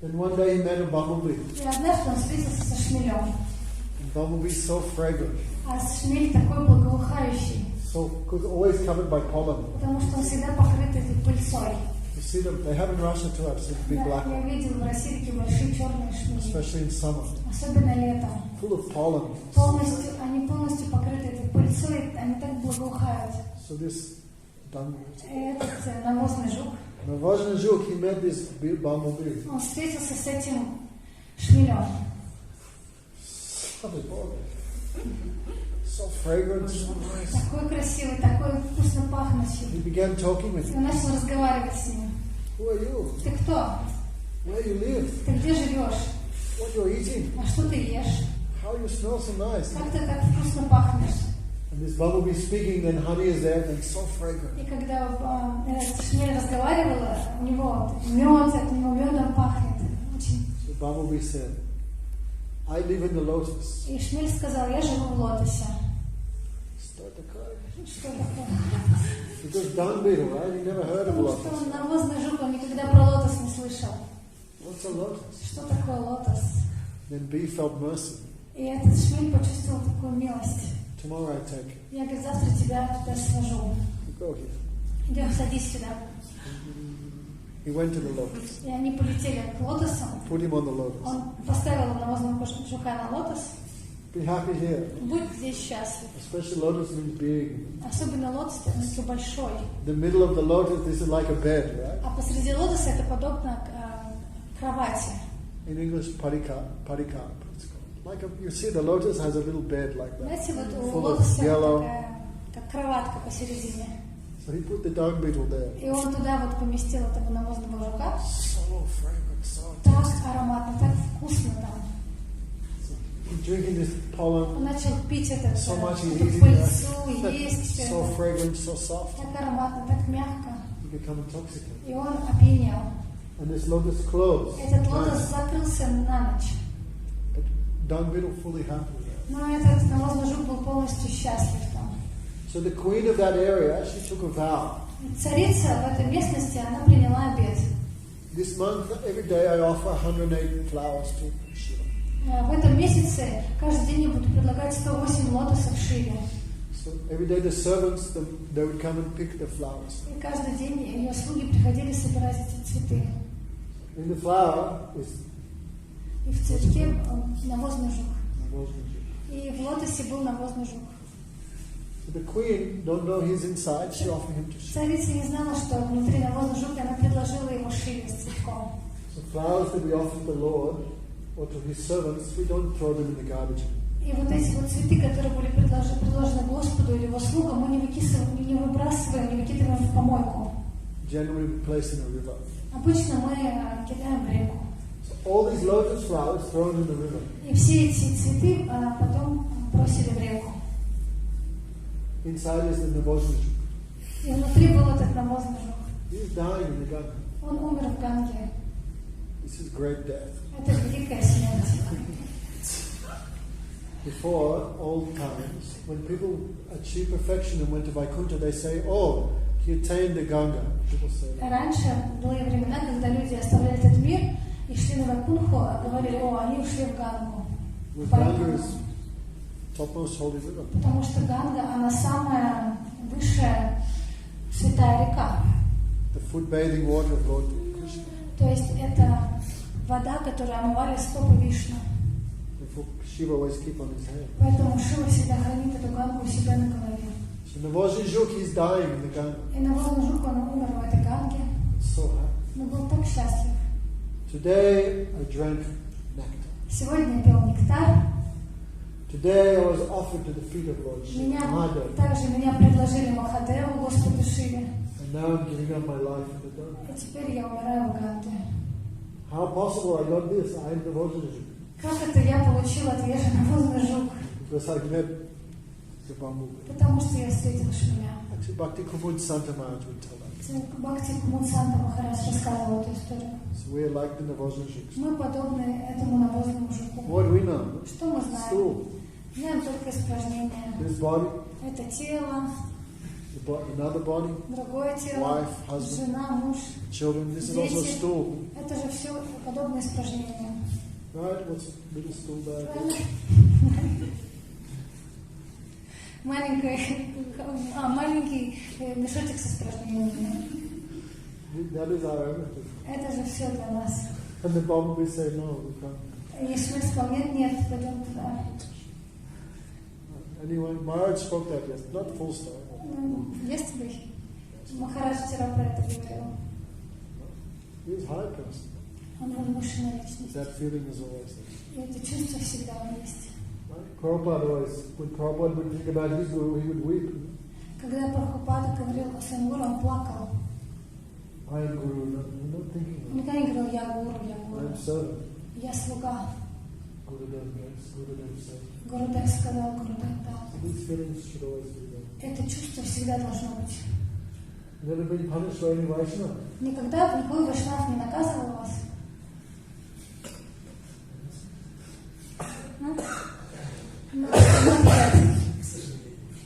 Then one day he met a bumblebee. И однажды он встретился со шмелем. And bumblebee is so fragrant, А шмель такой благоухающий, so because always covered by pollen. потому что он всегда покрыт этой пыльцой. You see them? They have in Russia too. I've seen big Да, black я ones, видел в России такие большие черные шмели, especially in summer, особенно летом. full of pollen. Они полностью покрыты этой пыльцой, они так благоухают. So this dung И этот навозный жук, Навозный жук, he met this bumblebee. он встретился с этим шмелем. So fragrant, so nice. Такой красивый, такой вкусно пахнущий. He began talking with И him. он начал разговаривать с ним. Who are you? Ты кто? Where you live? Ты где живешь? What you're eating? А что ты ешь? How you smell so nice? Как ты так вкусно пахнешь? And this bumblebee speaking, then honey is there, and so fragrant. И когда этот шмель разговаривала, у него мед, от него медом пахнет. Очень. So bumblebee said, I live in the lotus. И шмель сказал, я живу в лотосе. Start to cry. Что такое? Because dung beetle, right? You never heard of Потому что lotus. он навозный жук, он никогда про лотос не слышал. What's a lotus? Что такое лотос? Then B felt mercy. И этот шмель почувствовал такую милость. Tomorrow I take it. Я, говорит, завтра тебя туда свожу. You go here. Идем, садись сюда. He went to the lotus. И они полетели к лотосу. Put him on the lotus. Он поставил навозного жука на лотос. Be happy here. Будь здесь счастлив. Especially lotus means big. Особенно лотос, он такой большой. The middle of the lotus, this is like a bed, right? А посреди лотоса это подобно кровати. In English, parika. It's called. Like you see, the lotus has a little bed like that. Знаете, вот у Full of лотоса yellow. такая, как кроватка посередине. So he put the dung beetle there. И он туда вот поместил этого навозного жука. So fragrant, so Так tasty. ароматно, так вкусно там. He's drinking this pollen. Он начал пить эту So much he эту eating пыльцу, есть все so это. fragrant, so soft. Так ароматно, так мягко. You become intoxicated. И он опьянел. And this lotus closed. Этот лотос закрылся на ночь. But dung beetle fully happy with that. Но этот навозный жук был полностью счастлив там. So the queen of that area actually took a vow. Царица в этой местности, она приняла обет. This month, every day I offer 108 flowers to Shiva. В этом месяце каждый день я буду предлагать 108 лотосов Шиве. So every day the servants, they would come and pick the flowers. И каждый день ее слуги приходили собирать эти цветы. In the flower is И в цветке навозный жук. the И в лотосе был навозный жук. So the queen don't know he's inside. She offered him to Shiva. Царица не знала, что внутри навозный жук, и она предложила его Шиве с цветком. So flowers that we offer to the Lord or to His servants, we don't throw them in the garbage. И вот эти вот цветы, которые были предложены Господу или его слугам, мы не выбрасываем, не выкидываем в помойку. Generally we place in a river. Обычно мы кидаем в реку. So all these lotus flowers thrown in the river. И все эти цветы потом бросили в реку. Inside is the Navozhny. И внутри был этот навозный жук. He's dying in the Ganga. Он умер в Ганге. This is great death. Это великая смерть. Before, old times, when people achieved perfection and went to Vaikuntha, they say, "Oh, he attained the Ganga." People say that. Раньше были времена, когда люди оставляли этот мир и шли на Вайкунху, говорили: о, они ушли в Гангу. Well, Ganga is topmost holy river. Потому что Ганга, она самая высшая святая река. The foot bathing water of Lord Krishna. То есть это вода, которая омывали стопы Вишну. Therefore, Shiva always keep on his hand. Поэтому Шива всегда хранит эту Гангу у себя на голове. So Navozhny Juk, he's dying in the Ganga. И навозный жук, он умер в этой Ганге, So happy. но был так счастлив. Today I drank nectar. Сегодня я пил нектар. Today I was offered to the feet of Lord Shiva. Maharaj. Также меня предложили Махадеву, Господу Шиве. And now I'm giving up my life in the Ganga. И теперь я умираю в Ганге. How possible I got this? I am Navozhny Juk. Как это я получил ответ на навозный жук? Because I met the bamboo. Потому что я встретил Шмеля. Actually, Bhakti Kumbh Santa Maharaj would tell that. Бхакти-йогу Махарадж рассказывал эту историю. So we're like the Navozhny Juks. Мы подобны этому навозному жуку. What do we know? Что мы знаем? Stool. Знаем только испражнения. This body, Это тело, another body, другое тело, wife, husband, жена, муж, children. This is also дети. stool. Это же все подобные испражнения. Right? What's a little stool bag? Маленький мешочек с испражнениями. That is our everything. Это же все для нас. And the bumblebee say, no, we can't. И Шмель сказал: нет, пойдем туда. Anyway, Maharaj spoke that yesterday. Not full story. Yesterday, Махарадж вчера про это говорил. He was high person. Он возвышенная личность. That feeling is always there. И это чувство всегда есть. Right? Prabhupada always, when Prabhupada would think about his guru, he would weep. Когда Прабхупада говорил о своем гуру, он плакал. I am guru, not thinking Он of никогда не говорил: я гуру, я I гуру. am servant. Я слуга. Gurudev gives, Gurudev says. Гурудев сказал, Гурудев дал. These feelings should always be there. Это чувство всегда должно быть. Never been punished by any Vaishnava. Никогда никакой вайшнав не наказывал вас.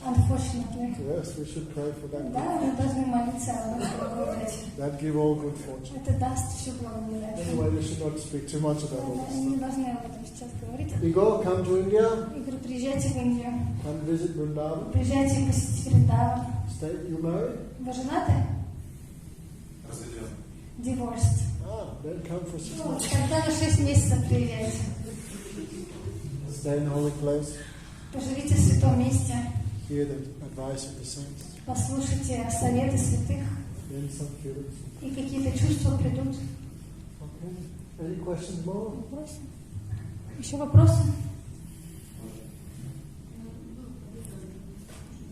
Unfortunately, unfortunately. Yes, we should pray for that. Да, мы должны молиться об этом. That give all good fortune. Это даст всю благодать. Anyway, we should not speak too much about all this Не stuff. должны об этом сейчас говорить. You go, come to India, Я говорю, приезжайте в Индию. come visit Vrindavan. Приезжайте посетить Вриндаван. Stay, you married? Вы женаты? Разведен. Divorced. Then come for 6 Ну, months. тогда на 6 месяцев приезжайте. Stay in a holy place. Поживите в святом месте. Hear the advice of the saints. Послушайте советы святых. Then some feelings. И какие-то чувства придут. Okay. Any questions more? Вопросы? Еще вопросы?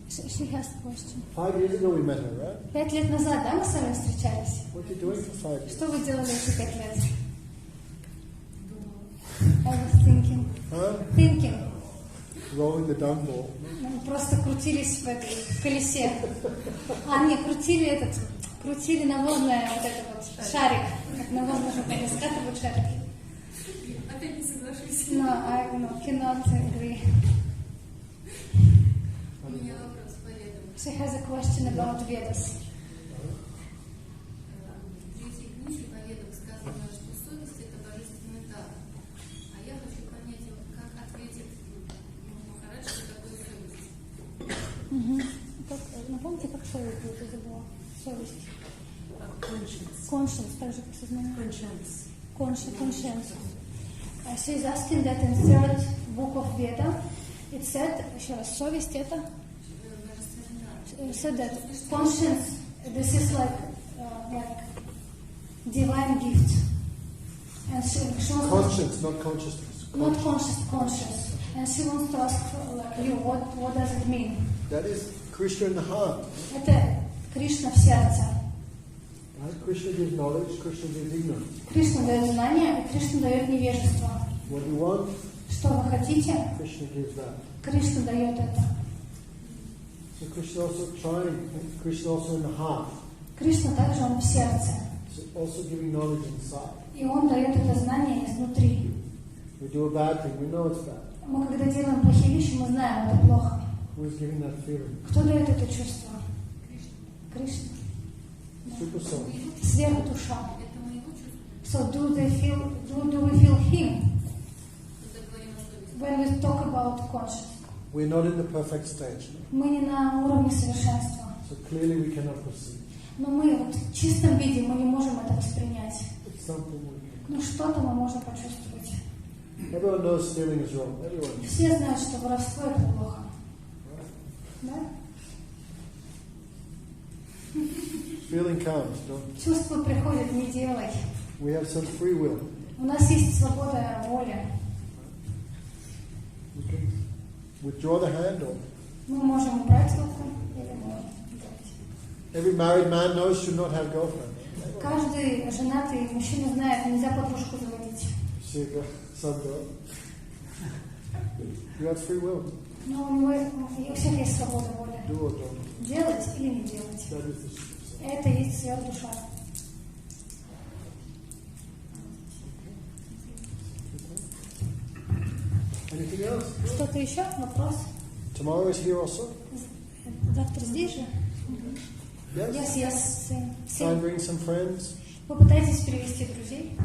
She has a question. 5 years ago we met her, right? 5 лет назад, да, мы с вами встречались? What are you doing for 5 years? Что вы делали эти 5 лет? I was thinking. Huh? Thinking. Rolling the dung ball. Мы просто крутились в колесе. Не, крутили навозное вот это вот шарик. Как навозное шарик, скатывают шарики. Опять не соглашусь. No, I cannot agree. У меня вопрос по ведам. She has a question about Vedas. В третьей книге по ведам сказано, что совесть – это божественный дар. А я хочу понять, как ответит Махарадж на такую совесть. Напомните, как совесть будет, я забыла. Совесть. Conscience, так же, как сознание. Conscience. She is asking that in third book of Veda, it said, еще раз, совесть это? Said that conscience, this is like divine gift. And she wants Conscience, not consciousness. not conscious. And she wants to ask like you, what does it mean? That is Krishna in the heart. Это Кришна в сердце. Right? Krishna gives knowledge, Krishna gives ignorance. Кришна дает знания, и Кришна дает невежество. What you want, Что вы хотите, Krishna gives that. Кришна дает это. So Krishna also trying, Krishna also in the heart. Кришна также он в сердце. So also giving knowledge inside. И он дает это знание изнутри. We do a bad thing, we know it's bad. Мы когда делаем плохие вещи, мы знаем, это плохо. Who is giving that feeling? Кто дает это чувство? Кришна. Super soul. Сверхдуша. Это моего чувства. So do we feel him Когда говорим о совести. when we talk about conscious? We're not in the perfect stage. Мы не на уровне совершенства. So clearly we cannot proceed. Но мы вот в чистом виде мы не можем это воспринять. It's something we Ну что-то мы можем почувствовать. Everyone knows stealing is wrong. Everyone. Все знают, что воровство это плохо. Да? Feeling comes, don't. Чувство приходит, не делай. We have some free will. У нас есть свобода воли. We can withdraw the hand or. Мы можем убрать руку или можем взять. Every married man knows should not have girlfriend. Каждый женатый мужчина знает, нельзя подружку заводить. See some girl. You have free will. Но у всех есть свобода воли. Do or don't. Делать или не делать. That is the truth. Это и есть сверхдуша. Anything else? Что-то еще? Вопрос? Tomorrow is here also. Завтра здесь же? Yes. Yes, Try and same. bring some friends. Попытайтесь перевести друзей.